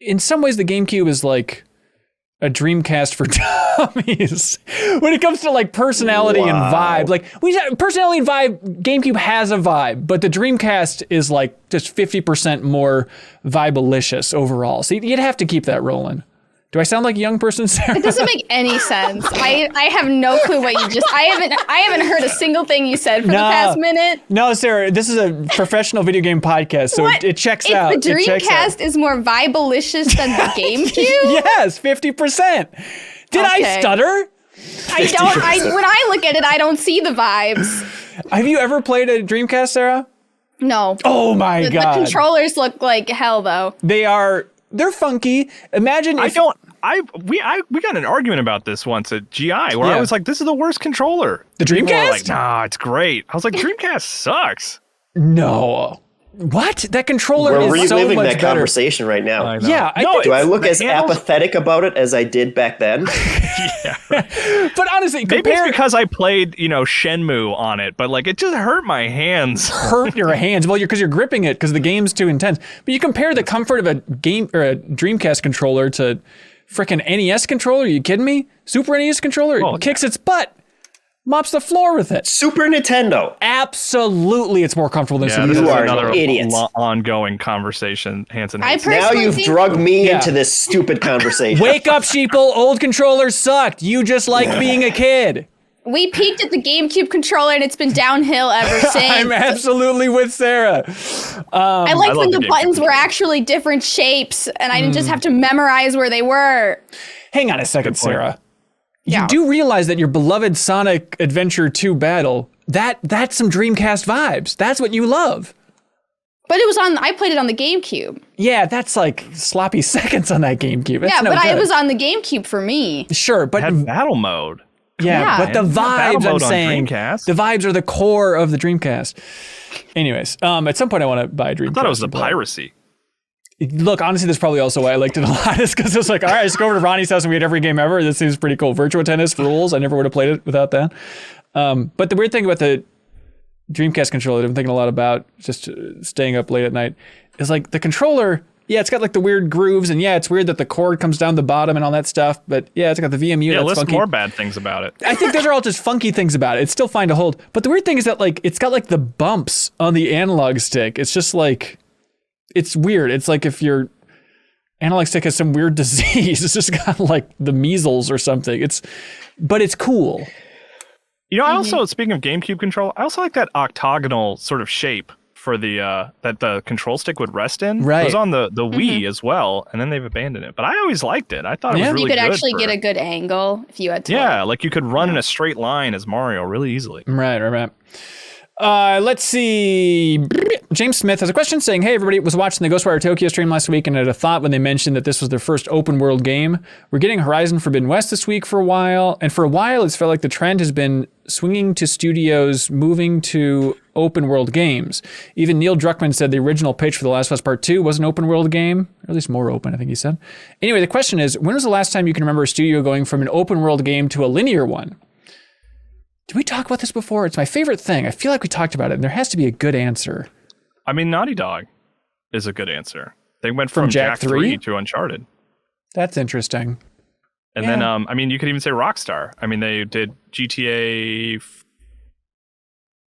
in some ways, the GameCube is like a Dreamcast for dummies when it comes to like personality and vibe. Like, personality and vibe, GameCube has a vibe, but the Dreamcast is like just 50% more vibelicious overall. So you'd have to keep that rolling. Do I sound like a young person, Sarah? It doesn't make any sense. I have no clue what you just. I haven't heard a single thing you said for the past minute. No, Sarah, this is a professional video game podcast, so it checks out. The It checks out. Dreamcast is more vibelicious than the GameCube? Yes, 50%. Did I Okay. stutter? I don't. When I look at it, I don't see the vibes. Have you ever played a Dreamcast, Sarah? No. Oh my The god. controllers look like hell, though. They're funky. Imagine if We got in an argument about this once at GI where I was like, this is the worst controller. The People were Dreamcast? like, nah, it's great. I was like, Dreamcast sucks. No. What? That controller We're is so reliving much that better. conversation right now. I know. Yeah, I No, think Do I look the as handles- apathetic about it as I did back then? but honestly, Maybe it's compare because I played, Shenmue on it, but like it just hurt my hands. hurt your hands. Well, because you're gripping it because the game's too intense. But you compare the comfort of a game or a Dreamcast controller to frickin' NES controller. Are you kidding me? Super NES controller Oh, kicks its butt, mops the floor with it. Super Nintendo. Absolutely, it's more comfortable than Yeah, Super this is You are Nintendo. an another idiot. ongoing conversation. Hanson I hates it. Now personally you've think- drugged me Yeah. into this stupid conversation. Wake up, sheeple! Old controllers sucked. You just like being a kid. We peaked at the GameCube controller, and it's been downhill ever since. I'm absolutely with Sarah. I liked when love the the buttons GameCube were controller. actually different shapes, and I didn't just have to memorize where they were. Hang on a second, Good point. Sarah. Yeah. You do realize that your beloved Sonic Adventure 2 battle, that's some Dreamcast vibes. That's what you love. But I played it on the GameCube. Yeah, that's like sloppy seconds on that GameCube. That's Yeah, no but it good. was on the GameCube for me. Sure, but It had battle mode. yeah, but the man. Battle vibes I'm mode on saying, Dreamcast. the vibes are the core of the Dreamcast. Anyways, at some point I want to buy a Dreamcast. I thought it was the and play. piracy. Look, honestly, that's probably also why I liked it a lot. Is because it's like, all right, let's go over to Ronnie's house and we had every game ever. This seems pretty cool. Virtua Tennis rules. I never would have played it without that. But the weird thing about the Dreamcast controller that I'm thinking a lot about, just staying up late at night, is like the controller. Yeah, it's got like the weird grooves, and yeah, it's weird that the cord comes down the bottom and all that stuff. But yeah, it's got the VMU. Yeah, that's list funky. more bad things about it. I think those are all just funky things about it. It's still fine to hold. But the weird thing is that like it's got like the bumps on the analog stick. It's just like, it's weird. It's like if your analog stick has some weird disease. It's just got like the measles or something. But it's cool. You know, I also, speaking of GameCube control, I also like that octagonal sort of shape for the that the control stick would rest in. Right. It was on the Wii as well, and then they've abandoned it. But I always liked it. I thought it Yeah. was really You could good actually for- get a good angle if you had to. Yeah, like you could run in a straight line as Mario really easily. Right. Let's see. James Smith has a question saying, hey, everybody, was watching the Ghostwire Tokyo stream last week and had a thought when they mentioned that this was their first open world game. We're getting Horizon Forbidden West this week for a while. And for a while, it's felt like the trend has been swinging to studios moving to open world games. Even Neil Druckmann said the original pitch for The Last of Us Part 2 was an open world game, or at least more open, I think he said. Anyway, the question is, when was the last time you can remember a studio going from an open world game to a linear one? Did we talk about this before? It's my favorite thing. I feel like we talked about it, and there has to be a good answer. I mean, Naughty Dog is a good answer. They went from Jak Jak 3? 3 to Uncharted. That's interesting. And Yeah. then, I mean, you could even say Rockstar. I mean, they did GTA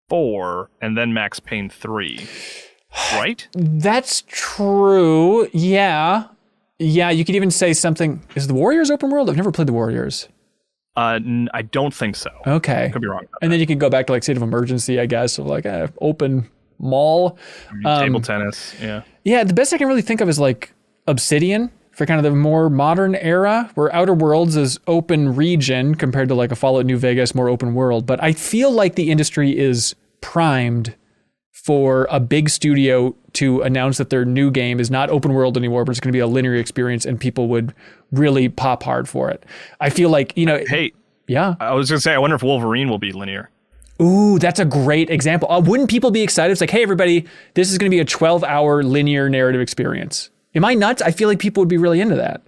4 and then Max Payne 3, right? That's true. Yeah. Yeah, you could even say something. Is the Warriors open world? I've never played the Warriors. I don't think so. Okay. Could be wrong. About And then you can go back to like State of Emergency, I guess, of like open mall. that. Table tennis, yeah. Yeah, the best I can really think of is like Obsidian for kind of the more modern era, where Outer Worlds is open region compared to like a Fallout New Vegas, more open world. But I feel like the industry is primed for a big studio to announce that their new game is not open world anymore, but it's going to be a linear experience, and people would really pop hard for it. I feel like, Hey, yeah. I was going to say, I wonder if Wolverine will be linear. Ooh, that's a great example. Wouldn't people be excited? It's like, hey, everybody, this is going to be a 12-hour linear narrative experience. Am I nuts? I feel like people would be really into that.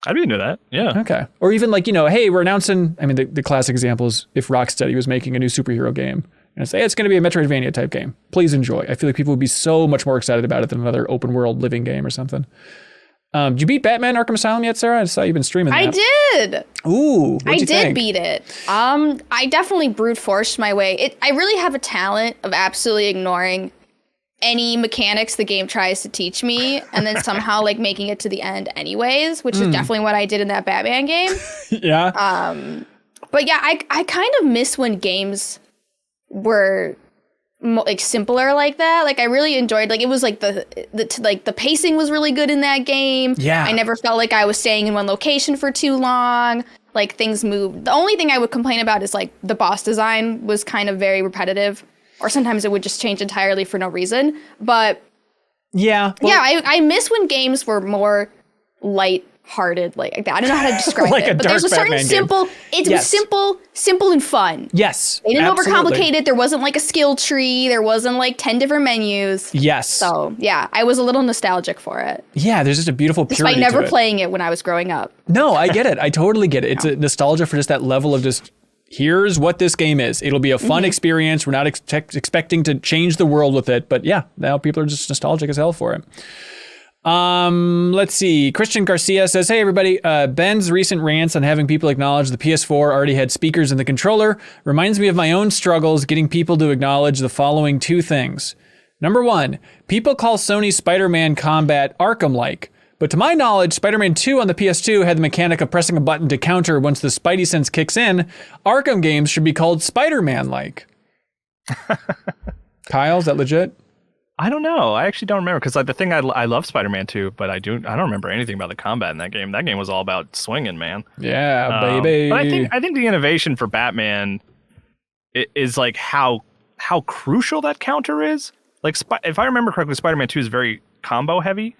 I'd be into that, yeah. Okay. Or even like, hey, we're announcing, I mean, the classic example is if Rocksteady was making a new superhero game and it's, hey, it's going to be a Metroidvania type game. Please enjoy. I feel like people would be so much more excited about it than another open world living game or something. Did you beat Batman Arkham Asylum yet, Sarah? I saw you've been streaming that. I did. Ooh, what'd you think? Beat it. I definitely brute forced my way. I really have a talent of absolutely ignoring any mechanics the game tries to teach me and then somehow like making it to the end anyways, which is definitely what I did in that Batman game. Yeah. But yeah, I kind of miss when games were like simpler like that. Like I really enjoyed, like it was like the pacing was really good in that game. Yeah. I never felt like I was staying in one location for too long. Like things moved. The only thing I would complain about is like the boss design was kind of very repetitive, or sometimes it would just change entirely for no reason. But yeah. I miss when games were more light-hearted like that. I don't know how to describe Like a it, but dark there's a certain Batman game. simple. It Yes. was simple and fun. Yes. They didn't absolutely. overcomplicate it. There wasn't like a skill tree. There wasn't like 10 different menus. Yes. So yeah, I was a little nostalgic for it, Yeah, there's just a beautiful purity despite never to it. playing it when I was growing up. No, I get it. I totally get it. It's a nostalgia for just that level of just, here's what this game is. It'll be a fun experience. We're not expecting to change the world with it. But yeah, now people are just nostalgic as hell for it. Let's see. Christian Garcia says, hey, everybody. Ben's recent rants on having people acknowledge the PS4 already had speakers in the controller reminds me of my own struggles getting people to acknowledge the following two things. Number one, people call Sony's Spider-Man combat Arkham-like, But to my knowledge, Spider-Man 2 on the PS2 had the mechanic of pressing a button to counter once the Spidey sense kicks in. Arkham games should be called Spider-Man-like. Kyle, is that legit? I don't know. I actually don't remember because like the thing I love Spider-Man 2, but I don't remember anything about the combat in that game. That game was all about swinging, man. Yeah, baby. But I think the innovation for Batman is like how crucial that counter is. Like if I remember correctly, Spider-Man 2 is very combo heavy.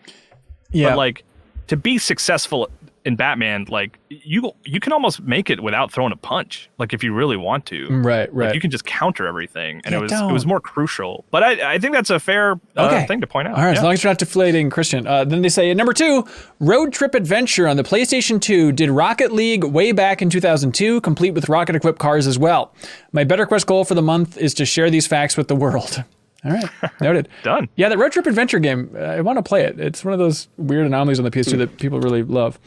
Yeah. But like to be successful in Batman, like you can almost make it without throwing a punch. Like if you really want to, right. Like, you can just counter everything, and Yeah, it was more crucial. But I think that's a fair thing to point out. All right, Yeah. as long as you're not deflating Christian. Then they say number 2, Road Trip Adventure on the PlayStation 2 did Rocket League way back in 2002, complete with rocket-equipped cars as well. My Better Quest goal for the month is to share these facts with the world. All right, noted. Done. Yeah, that Road Trip Adventure game, I want to play it. It's one of those weird anomalies on the PS2 that people really love.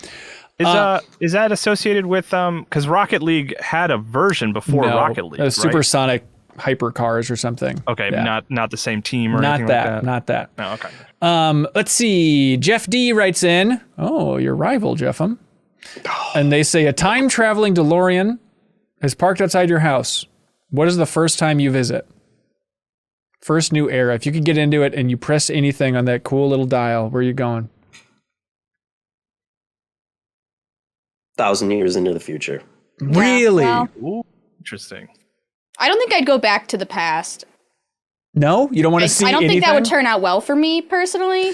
Is that associated with because Rocket League had a version before Rocket League, right? Supersonic hyper cars or something. Okay, Yeah. not the same team or Not anything that, like that. not that. No, okay. Let's see. Jeff D writes in. Oh, your rival, Jeffem. And they say a time-traveling DeLorean is parked outside your house. What is the first time you visit? First new era. If you could get into it and you press anything on that cool little dial, where are you going? 1,000 years into the future. Really? well- Ooh, interesting. I don't think I'd go back to the past. No? You don't want to see I don't anything? think that would turn out well for me personally.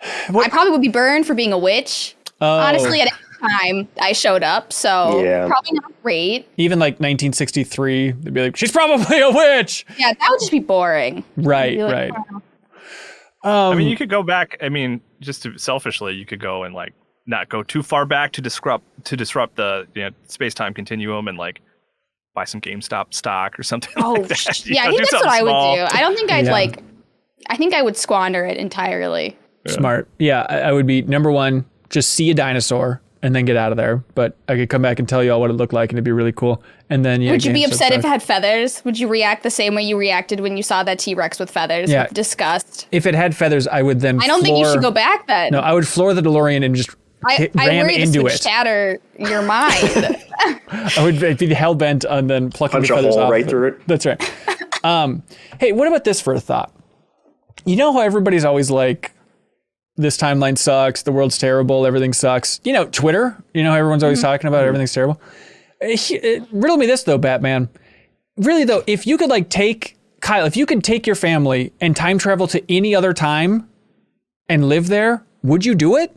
I probably would be burned for being a witch. Honestly, at any time I showed up, so Yeah. probably not great. Even like 1963, they'd be like, she's probably a witch. Yeah, that would just be boring. Right, Be like, right. "Oh, I mean, you could go back. I mean, just selfishly, you could go and like not go too far back to disrupt the space-time continuum and like buy some GameStop stock or something. Oh, like that. yeah, I Do think that's what something I would small. do. I don't think I'd Yeah. I think I would squander it entirely. Smart. Yeah, I would be number 1, just see a dinosaur and then get out of there. But I could come back and tell you all what it looked like and it'd be really cool. And then Would you be GameStop upset if it stock. had feathers? Would you react the same way you reacted when you saw that T-Rex with feathers? Yeah. With disgust. If it had feathers, I would then I don't think you should go back then. No, I would floor the DeLorean and just I ram worry into this it. would shatter your mind. I would be hell-bent on then plucking Punch the a feathers hole off. right of through it. That's right. Hey, what about this for a thought? You know how everybody's always like, this timeline sucks, the world's terrible, everything sucks. You know, Twitter, you know how everyone's always talking about everything's terrible? Riddle me this, though, Batman. Really, though, if you could Kyle, if you could take your family and time travel to any other time and live there, would you do it?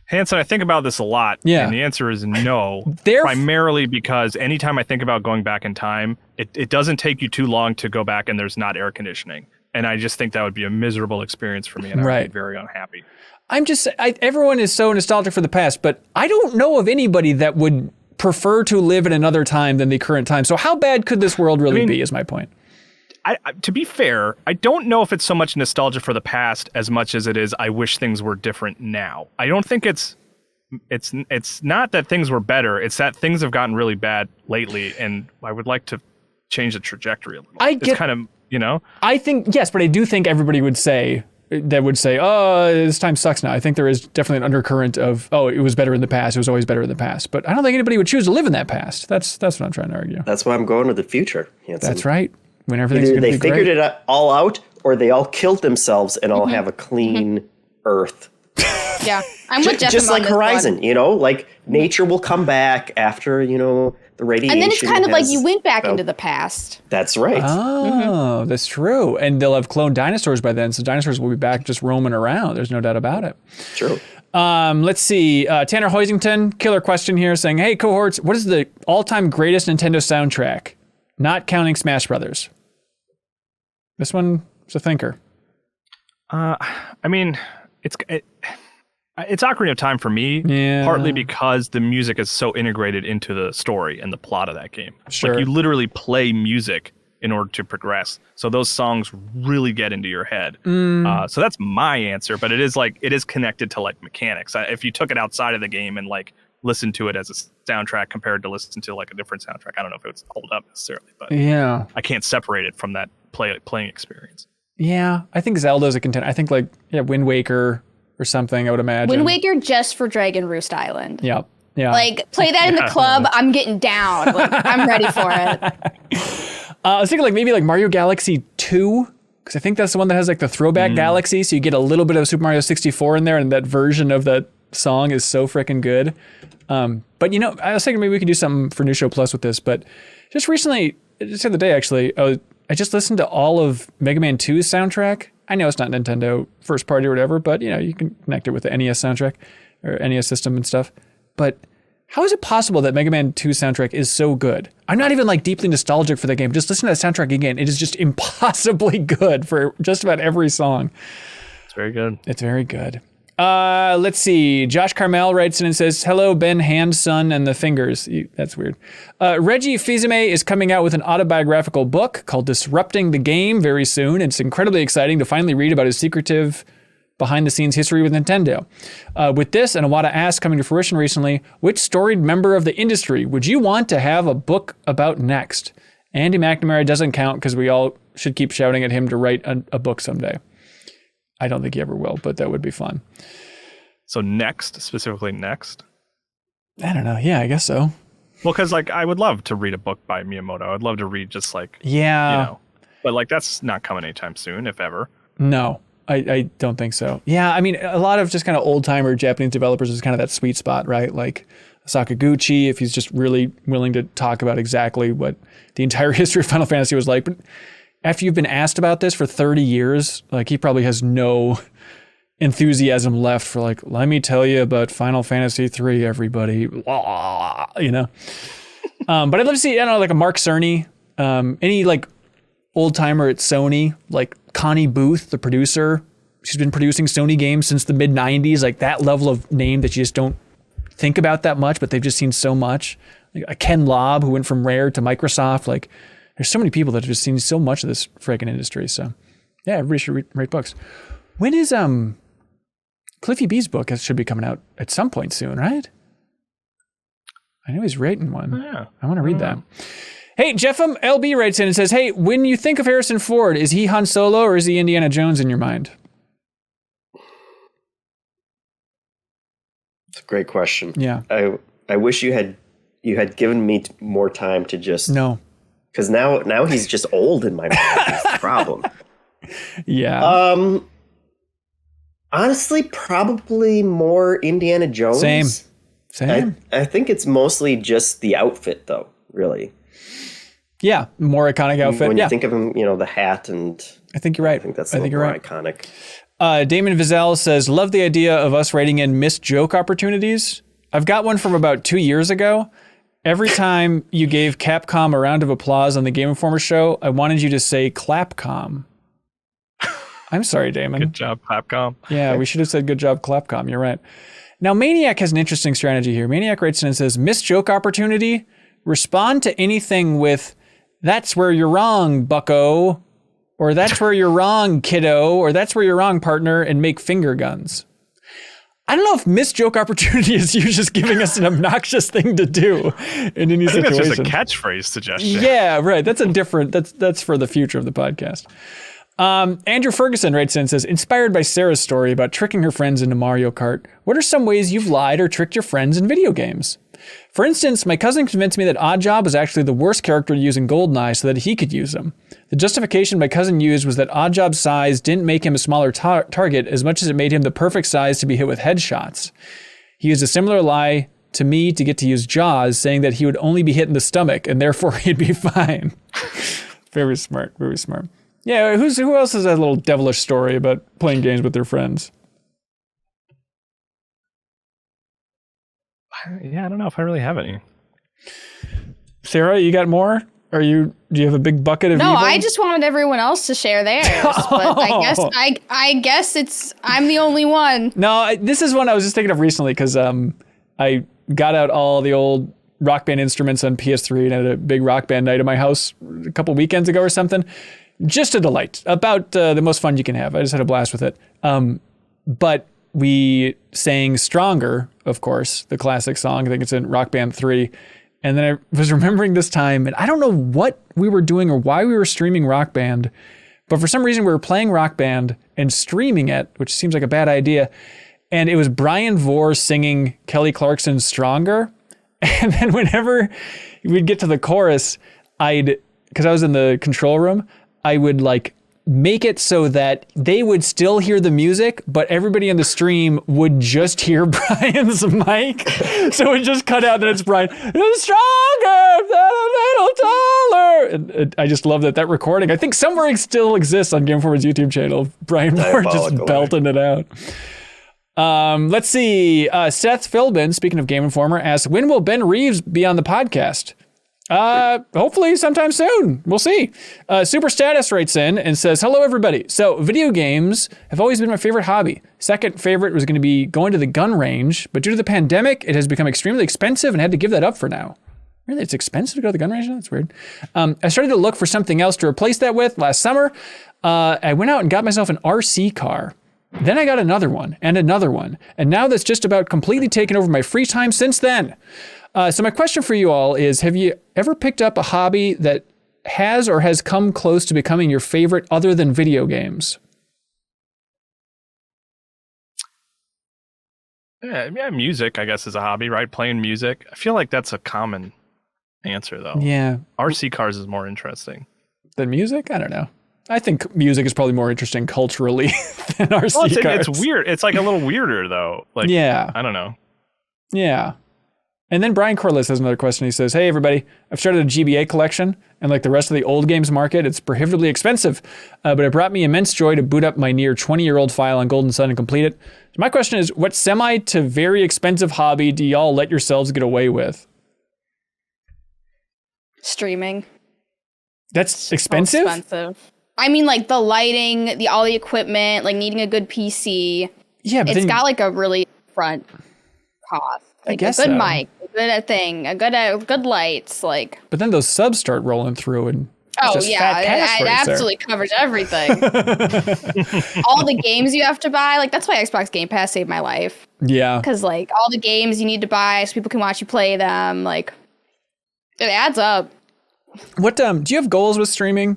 Hanson, I think about this a lot. Yeah. And the answer is no. Primarily because anytime I think about going back in time, it doesn't take you too long to go back and there's not air conditioning. And I just think that would be a miserable experience for me and I would be very unhappy. Everyone is so nostalgic for the past, but I don't know of anybody that would prefer to live in another time than the current time. So how bad could this world really be is my point. To be fair, I don't know if it's so much nostalgia for the past as much as it is I wish things were different now. I don't think it's not that things were better. It's that things have gotten really bad lately, and I would like to change the trajectory a little. It's kind of, you know? I think, yes, but I do think everybody would say, oh, this time sucks now. I think there is definitely an undercurrent of, oh, it was better in the past. It was always better in the past. But I don't think anybody would choose to live in that past. That's what I'm trying to argue. That's why I'm going with the future. Hanson. That's right. When everything's Either going to they be figured great. it all out, or they all killed themselves and all have a clean Earth. Yeah, I'm with Jeff. Just on like this Horizon, one. you know, like nature will come back after, the radiation. And then it's kind of like you went back Oh. into the past. That's right. Oh, that's true. And they'll have cloned dinosaurs by then, so dinosaurs will be back just roaming around. There's no doubt about it. True. Let's see. Tanner Hoisington, killer question here, saying, hey, cohorts, what is the all-time greatest Nintendo soundtrack? Not counting Smash Brothers. This one's a thinker. I mean, it's Ocarina of Time for me, Yeah. partly because the music is so integrated into the story and the plot of that game. Sure. Like you literally play music in order to progress. So those songs really get into your head. So that's my answer, but it is connected to like mechanics. If you took it outside of the game and like listen to it as a soundtrack compared to listen to like a different soundtrack, I don't know if it would hold up necessarily, but Yeah. I can't separate it from that playing experience. Yeah. I think Zelda's a contender. I think Wind Waker, or something, I would imagine. Wind Waker just for Dragon Roost Island. Yeah. Yeah. Like, play that in the club. I'm getting down. Like, I'm ready for it. I was thinking like maybe like Mario Galaxy 2, because I think that's the one that has like the throwback galaxy, so you get a little bit of Super Mario 64 in there, and that version of that song is so freaking good. But you know, I was thinking maybe we could do something for New Show Plus with this, but just recently, just the other day actually, I just listened to all of Mega Man 2's soundtrack. I know it's not Nintendo first party or whatever, but you know, you can connect it with the NES soundtrack or NES system and stuff. But how is it possible that Mega Man 2's soundtrack is so good? I'm not even like deeply nostalgic for the game. Just listen to that soundtrack again. It is just impossibly good for just about every song. It's very good. It's very good. Let's see. Josh Carmel writes in and says, hello, Ben, Hand, Son, and the Fingers. That's weird. Reggie Fils-Aimé is coming out with an autobiographical book called Disrupting the Game very soon. It's incredibly exciting to finally read about his secretive behind-the-scenes history with Nintendo. With this and Iwata Ask coming to fruition recently, which storied member of the industry would you want to have a book about next? Andy McNamara doesn't count because we all should keep shouting at him to write a book someday. I don't think he ever will, but that would be fun. So next, specifically next? I don't know. Yeah, I guess so. Well, because like I would love to read a book by Miyamoto. I'd love to read just like, yeah, you know, but like that's not coming anytime soon, if ever. No, I don't think so. Yeah, I mean, a lot of just kind of old timer Japanese developers is kind of that sweet spot, right? Like Sakaguchi, if he's just really willing to talk about exactly what the entire history of Final Fantasy was like. But after you've been asked about this for 30 years, like he probably has no enthusiasm left for like, let me tell you about Final Fantasy 3, everybody. You know? But I'd love to see, I don't know, like a Mark Cerny, any like old timer at Sony, like Connie Booth, the producer. She's been producing Sony games since the mid 90s, like that level of name that you just don't think about that much, but they've just seen so much. Like a Ken Lobb who went from Rare to Microsoft. Like there's so many people that have just seen so much of this freaking industry. So yeah, everybody should write books. When is Cliffy B's book should be coming out at some point soon, right? I know he's writing one. Oh, yeah. I want to read that. Hey, Jeffem LB writes in and says, hey, when you think of Harrison Ford, is he Han Solo or is he Indiana Jones in your mind? It's a great question. Yeah. I wish you had given me more time to just no, because now he's just old in my mind. That's the problem. Yeah. Honestly, probably more Indiana Jones. Same. I think it's mostly just the outfit, though. Really. Yeah, more iconic outfit. When you think of him, you know, the hat and. I think you're right. I think that's a little more iconic. Damon Vizell says, love the idea of us writing in missed joke opportunities. I've got one from about 2 years ago. Every time you gave Capcom a round of applause on the Game Informer show, I wanted you to say Clapcom. I'm sorry, Damon. Good job, Capcom. Yeah, we should have said good job, Clapcom. You're right. Now, Maniac has an interesting strategy here. Maniac writes in and says, missed joke opportunity, respond to anything with, that's where you're wrong, bucko, or that's where you're wrong, kiddo, or that's where you're wrong, partner, and make finger guns. I don't know if missed joke opportunity is you just giving us an obnoxious thing to do in any situation. That's just a catchphrase suggestion. Yeah, right. That's a different, that's for the future of the podcast. Andrew Ferguson writes in and says, inspired by Sarah's story about tricking her friends into Mario Kart, what are some ways you've lied or tricked your friends in video games? For instance, my cousin convinced me that Oddjob was actually the worst character to use in GoldenEye so that he could use him. The justification my cousin used was that Oddjob's size didn't make him a smaller target as much as it made him the perfect size to be hit with headshots. He used a similar lie to me to get to use Jaws, saying that he would only be hit in the stomach and therefore he'd be fine. Very smart, very smart. Yeah, who else has a little devilish story about playing games with their friends? Yeah, I don't know if I really have any. Sarah, you got more? Do you have a big bucket of No, evil? I just wanted everyone else to share theirs. But I guess I'm the only one. No, this is one I was just thinking of recently because I got out all the old Rock Band instruments on PS3 and had a big Rock Band night at my house a couple weekends ago or something. Just a delight. About the most fun you can have. I just had a blast with it. But we sang Stronger, of course, the classic song. I think it's in Rock Band 3. And then I was remembering this time, and I don't know what we were doing or why we were streaming Rock Band, but for some reason we were playing Rock Band and streaming it, which seems like a bad idea. and it was Brian Vore singing Kelly Clarkson's Stronger. And then whenever we'd get to the chorus, because I was in the control room, I would like make it so that they would still hear the music, but everybody in the stream would just hear Brian's mic. So it just cut out that it's Brian, it's stronger, a little taller. And I just love that recording. I think somewhere it still exists on Game Informer's YouTube channel. Brian Moore just belting it out. Let's see. Seth Philbin, speaking of Game Informer, asks, when will Ben Reeves be on the podcast? Hopefully sometime soon. We'll see. Super Status writes in and says, hello, everybody. So video games have always been my favorite hobby. Second favorite was going to be going to the gun range, but due to the pandemic, it has become extremely expensive and had to give that up for now. Really? It's expensive to go to the gun range? That's weird. I started to look for something else to replace that with last summer. I went out and got myself an RC car. Then I got another one, and now that's just about completely taken over my free time since then. So my question for you all is, have you ever picked up a hobby that has or has come close to becoming your favorite other than video games? Yeah, music, I guess, is a hobby, right? Playing music. I feel like that's a common answer, though. Yeah. RC cars is more interesting. Than music? I don't know. I think music is probably more interesting culturally than RC cars. It's weird. It's like a little weirder, though. Like, yeah. I don't know. Yeah. And then Brian Corliss has another question. He says, hey, everybody, I've started a GBA collection, and like the rest of the old games market, it's prohibitively expensive, but it brought me immense joy to boot up my near 20-year-old file on Golden Sun and complete it. So my question is, what semi to very expensive hobby do y'all let yourselves get away with? Streaming. That's expensive? So expensive. I mean, like the lighting, all the equipment, like needing a good PC. Yeah, but it's got like a really front cost. Like I guess a good so. mic, a good thing, a good lights, like. But then those subs start rolling through, and it's just fat cash it right absolutely covers everything. All the games you have to buy, like that's why Xbox Game Pass saved my life. Yeah. Because like all the games you need to buy so people can watch you play them, like it adds up. What do you have goals with streaming?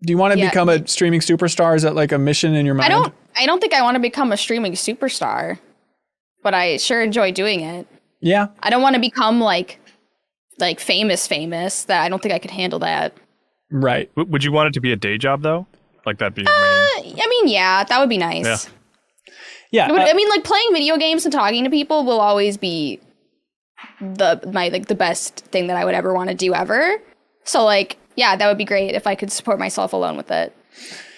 Do you want to become a streaming superstar? Is that like a mission in your mind? I don't think I want to become a streaming superstar, but I sure enjoy doing it. Yeah. I don't want to become like famous. That I don't think I could handle that. Right. Would you want it to be a day job though? Like that be your main? I mean, yeah, that would be nice. Yeah. I mean, like playing video games and talking to people will always be the best thing that I would ever want to do ever. So like, yeah, that would be great if I could support myself alone with it.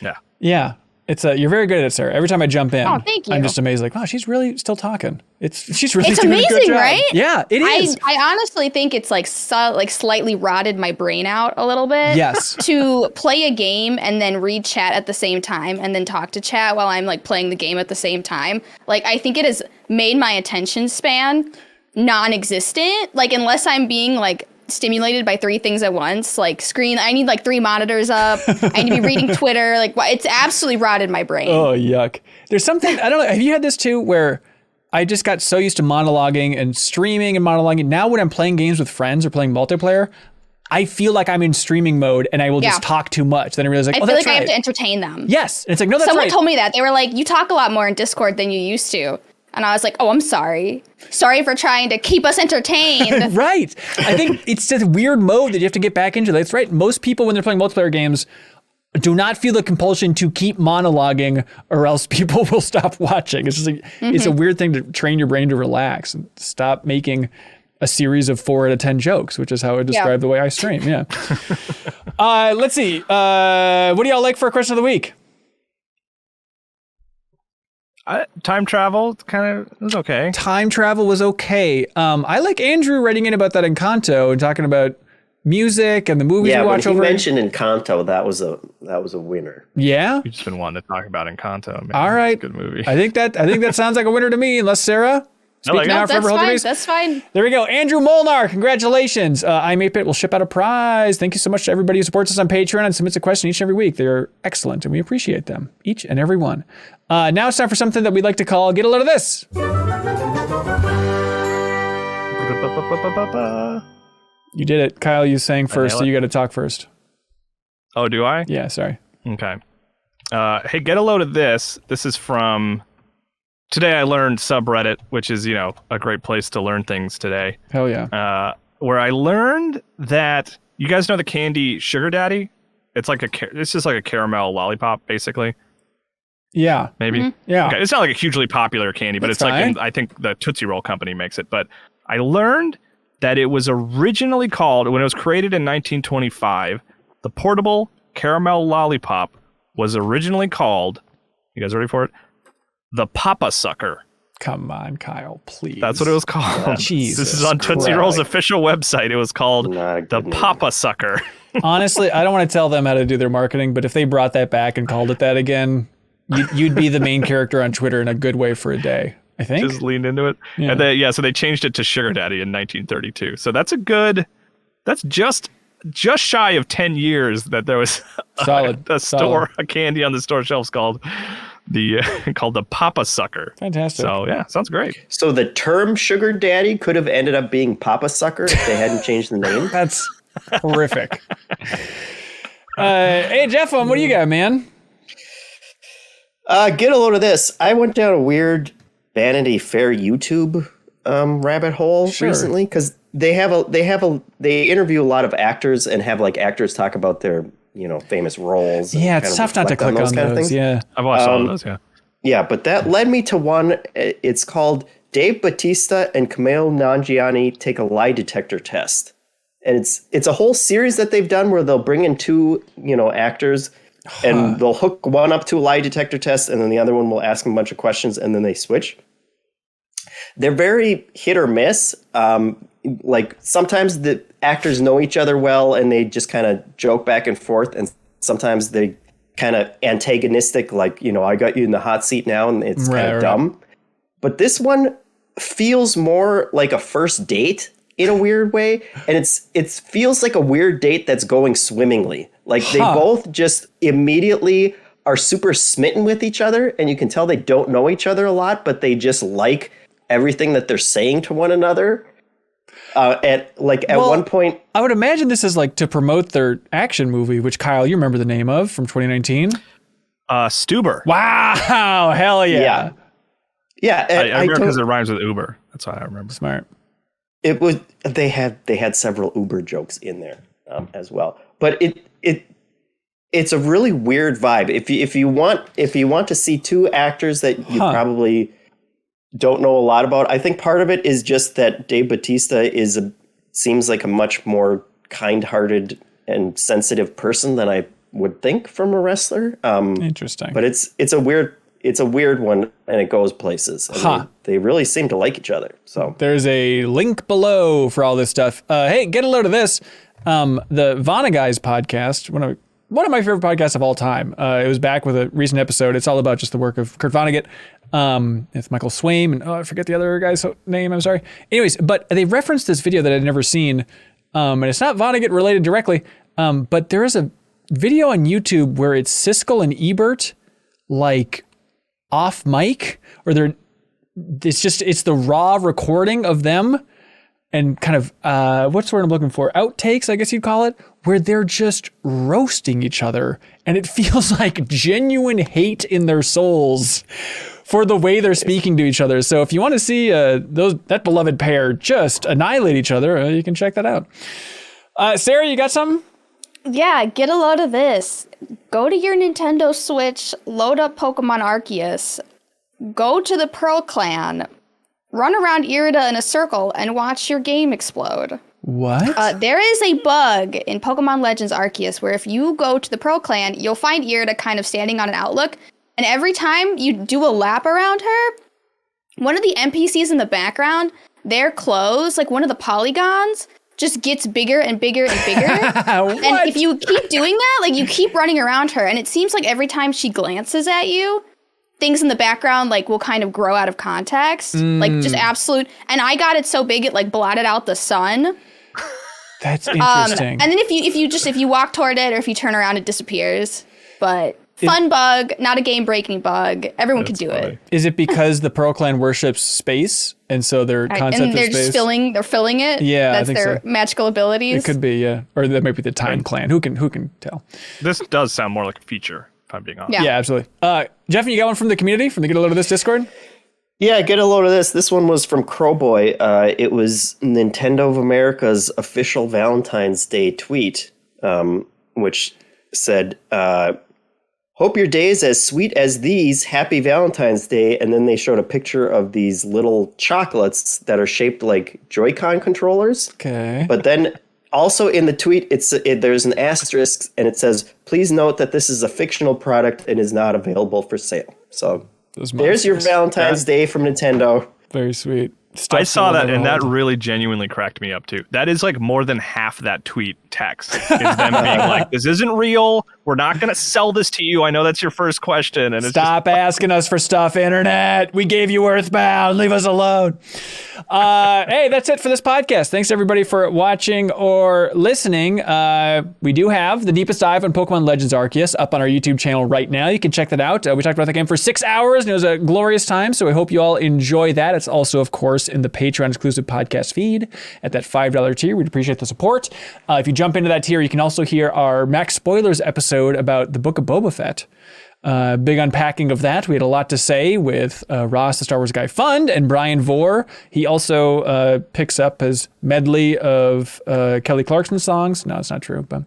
Yeah. Yeah. It's you're very good at it, Sarah. Every time I jump in, thank you. I'm just amazed. Like, wow, she's really still talking. She's really doing amazing, a good job. right? Yeah, it is. I honestly think it's like slightly rotted my brain out a little bit. Yes. To play a game and then read chat at the same time and then talk to chat while I'm like playing the game at the same time. Like, I think it has made my attention span non-existent. Like, unless I'm being like stimulated by 3 things at once, like I need like 3 monitors up. I need to be reading Twitter. Like, it's absolutely rotted my brain. Oh, yuck. There's something, I don't know. Have you had this too, where I just got so used to monologuing and streaming and monologuing. Now when I'm playing games with friends or playing multiplayer, I feel like I'm in streaming mode and I will just talk too much. Then I realize like, I feel like I have to entertain them. Yes. And it's like, no, that's Someone right. told me that. They were like, you talk a lot more in Discord than you used to. And I was like, oh, I'm sorry. Sorry for trying to keep us entertained. Right. I think it's this weird mode that you have to get back into. That's right. Most people, when they're playing multiplayer games, do not feel the compulsion to keep monologuing or else people will stop watching. It's just like, it's a weird thing to train your brain to relax and stop making a series of 4 out of 10 jokes, which is how I describe the way I stream. Yeah. Let's see. What do y'all like for a question of the week? Time travel kind of was okay. Time travel was okay. I like Andrew writing in about that Encanto and talking about music and the movies we watch over. Yeah, when he mentioned Encanto, that was a winner. Yeah, We've just been wanting to talk about Encanto. Man. All right, It's a good movie. I think that sounds like a winner to me. Unless Sarah. Like now, that's fine. There we go. Andrew Molnar, congratulations. I'm 8-Bit will ship out a prize. Thank you so much to everybody who supports us on Patreon and submits a question each and every week. They're excellent, and we appreciate them, each and every one. Now it's time for something that we'd like to call Get a Load of This. You did it. Kyle, you sang first, so you got to talk first. Oh, do I? Yeah, sorry. Okay. Hey, get a load of this. This is from today I learned subreddit, which is, you know, a great place to learn things today. Hell yeah. Where I learned that you guys know the candy Sugar Daddy? It's like it's just like a caramel lollipop, basically. Yeah. Maybe. Mm-hmm. Yeah. Okay. It's not like a hugely popular candy, but That's it's like fine. I think the Tootsie Roll company makes it. But I learned that it was originally called, when it was created in 1925, the portable caramel lollipop was originally called, you guys ready for it? The Papa Sucker. Come on, Kyle, please. That's what it was called. Jesus This is on Tootsie Christ. Roll's official website. It was called Not a the good name. Papa Sucker. Honestly, I don't want to tell them how to do their marketing, but if they brought that back and called it that again, you'd be the main character on Twitter in a good way for a day, I think. Just leaned into it. Yeah. And so they changed it to Sugar Daddy in 1932. So that's just shy of 10 years that there was Solid. a candy on the store shelves called the Papa Sucker. Fantastic. So yeah, sounds great. So the term sugar daddy could have ended up being Papa Sucker if they hadn't changed the name. That's horrific. Hey, Jeff, what do you got, man? Get a load of this. I went down a weird Vanity Fair YouTube rabbit hole recently because they interview a lot of actors and have like actors talk about their famous roles. and Yeah, kind it's of tough not to reflect click on kind of those. things. Yeah. I've watched all of those. Yeah. Yeah, but that led me to one. It's called Dave Bautista and Kumail Nanjiani Take a Lie Detector Test. And it's a whole series that they've done where they'll bring in two, actors and they'll hook one up to a lie detector test and then the other one will ask them a bunch of questions and then they switch. They're very hit or miss. Like sometimes the actors know each other well and they just kind of joke back and forth, and sometimes they kind of antagonistic, like, I got you in the hot seat now, and it's kind of dumb. But this one feels more like a first date in a weird way, and it feels like a weird date that's going swimmingly. Like they both just immediately are super smitten with each other, and you can tell they don't know each other a lot, but they just like everything that they're saying to one another. At one point, I would imagine this is like to promote their action movie, which Kyle, you remember the name of from 2019? Stuber. Wow, hell yeah. Yeah. I remember because it rhymes with Uber. That's why I remember. Smart. It was they had several Uber jokes in there as well, but it's a really weird vibe. If you want to see two actors that you probably don't know a lot about, I think part of it is just that Dave Bautista seems like a much more kind-hearted and sensitive person than I would think from a wrestler. Interesting. But it's a weird one, and it goes places. And they really seem to like each other. So there's a link below for all this stuff. Hey, get a load of this. The Vana Guys podcast, one of my favorite podcasts of all time. It was back with a recent episode. It's all about just the work of Kurt Vonnegut. It's Michael Swaim, and I forget the other guy's name. I'm sorry. Anyways, but they referenced this video that I'd never seen, and it's not Vonnegut related directly, but there is a video on YouTube where it's Siskel and Ebert, like off mic, or it's the raw recording of them, and kind of what's the word I'm looking for? Outtakes, I guess you'd call it, where they're just roasting each other, and it feels like genuine hate in their souls for the way they're speaking to each other. So if you want to see that beloved pair just annihilate each other, you can check that out. Sarah, you got something? Yeah, get a load of this. Go to your Nintendo Switch, load up Pokemon Arceus, go to the Pearl Clan, run around Irida in a circle, and watch your game explode. What? There is a bug in Pokemon Legends Arceus where if you go to the Pearl Clan, you'll find Irida kind of standing on an outlook, and every time you do a lap around her, one of the NPCs in the background, their clothes, like one of the polygons, just gets bigger and bigger and bigger. And if you keep doing that, like you keep running around her, and it seems like every time she glances at you, things in the background like will kind of grow out of context. Like just absolute. And I got it so big it like blotted out the sun. That's interesting. And then if you walk toward it or if you turn around, it disappears. But fun bug, not a game breaking bug. Everyone could do it. Is it because the Pearl Clan worships space, and so their concept and they're of space? just filling it. Yeah, that's I think their so. magical abilities. It could be, yeah, or that might be the Time Clan. Who can tell? This does sound more like a feature, if I'm being honest. Yeah. Yeah, absolutely. Jeff, you got one from the community, from the Get a Load of This Discord? Yeah, get a load of this. This one was from Crowboy. It was Nintendo of America's official Valentine's Day tweet, which said, hope your day is as sweet as these. Happy Valentine's Day. And then they showed a picture of these little chocolates that are shaped like Joy-Con controllers. Okay. But then also in the tweet, there's an asterisk and it says, please note that this is a fictional product and is not available for sale. So there's your Valentine's Day from Nintendo. Very sweet. I saw that, and that really genuinely cracked me up, too. That is like more than half that tweet text is them being like, this isn't real. We're not going to sell this to you. I know that's your first question. And Stop asking us for stuff, Internet. We gave you Earthbound. Leave us alone. Hey, that's it for this podcast. Thanks, everybody, for watching or listening. We do have the deepest dive on Pokemon Legends Arceus up on our YouTube channel right now. You can check that out. We talked about the game for 6 hours, and it was a glorious time, so I hope you all enjoy that. It's also, of course, in the Patreon exclusive podcast feed at that $5 tier. We'd appreciate the support. If you jump into that tier, you can also hear our Max Spoilers episode about the Book of Boba Fett. Big unpacking of that. We had a lot to say with Ross, the Star Wars Guy Fund, and Brian Vore. He also picks up his medley of Kelly Clarkson songs. No, it's not true, but...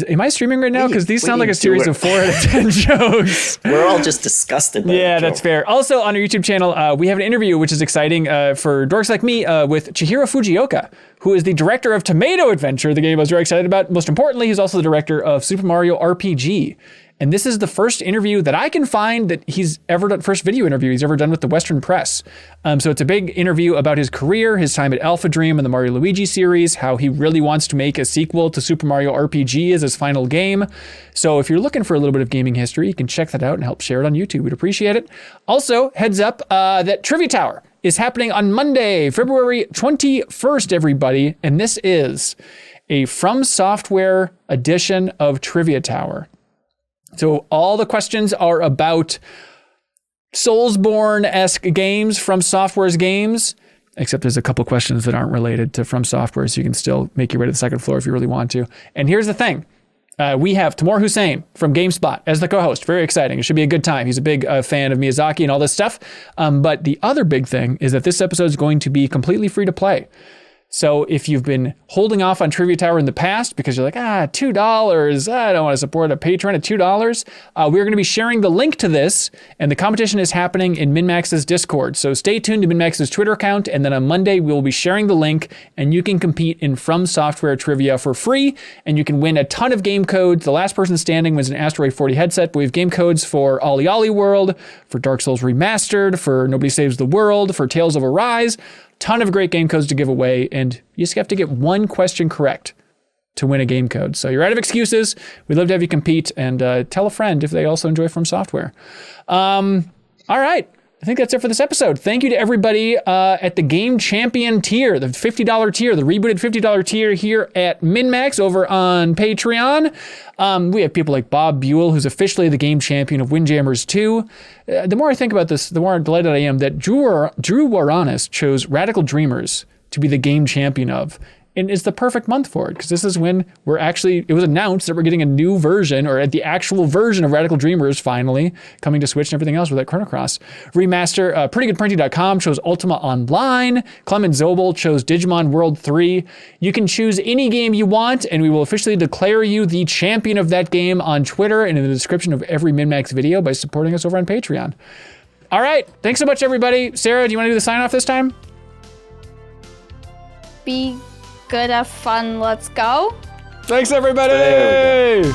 Am I streaming right now? Because these sound like a series of 4 out of 10 jokes. We're all just disgusted by Yeah, that that's joke. fair. Also, on our YouTube channel, we have an interview, which is exciting for dorks like me, with Chihiro Fujioka, who is the director of Tomato Adventure, the game I was very excited about. Most importantly, he's also the director of Super Mario RPG. And this is the first interview that I can find that he's ever done, first video interview he's ever done with the Western press. So it's a big interview about his career, his time at Alpha Dream and the Mario Luigi series, how he really wants to make a sequel to Super Mario RPG as his final game. So if you're looking for a little bit of gaming history, you can check that out and help share it on YouTube. We'd appreciate it. Also, heads up that Trivia Tower is happening on Monday, February 21st, everybody. And this is a From Software edition of Trivia Tower. So all the questions are about Soulsborne-esque games, From Software's games, except there's a couple questions that aren't related to From Software, so you can still make your way to the second floor if you really want to. And here's the thing. We have Timur Hussein from GameSpot as the co-host. Very exciting. It should be a good time. He's a big fan of Miyazaki and all this stuff. But the other big thing is that this episode is going to be completely free to play. So if you've been holding off on Trivia Tower in the past because you're like, $2, I don't want to support a patron at $2, we're going to be sharing the link to this, and the competition is happening in MinnMax's Discord. So stay tuned to MinnMax's Twitter account, and then on Monday we'll be sharing the link, and you can compete in From Software trivia for free, and you can win a ton of game codes. The last person standing wins an Asteroid 40 headset, but we have game codes for Ollie Ollie World, for Dark Souls Remastered, for Nobody Saves the World, for Tales of Arise. Ton of great game codes to give away, and you just have to get one question correct to win a game code. So you're out of excuses. We'd love to have you compete, and tell a friend if they also enjoy From Software. All right. I think that's it for this episode. Thank you to everybody at the Game Champion tier, the $50 tier, the rebooted $50 tier here at MinnMax over on Patreon. We have people like Bob Buel, who's officially the Game Champion of Windjammers 2. The more I think about this, the more delighted I am that Drew Waranis chose Radical Dreamers to be the Game Champion of. And it's the perfect month for it, because this is when it was announced that we're getting a new version, or the actual version of Radical Dreamers finally coming to Switch and everything else with that Chrono Cross remaster. PrettyGoodPrinting.com chose Ultima Online. Clemens Zobel chose Digimon World 3. You can choose any game you want, and we will officially declare you the champion of that game on Twitter and in the description of every MinnMax video by supporting us over on Patreon. All right. Thanks so much, everybody. Sarah, do you want to do the sign off this time? Be good, have fun, let's go. Thanks, everybody.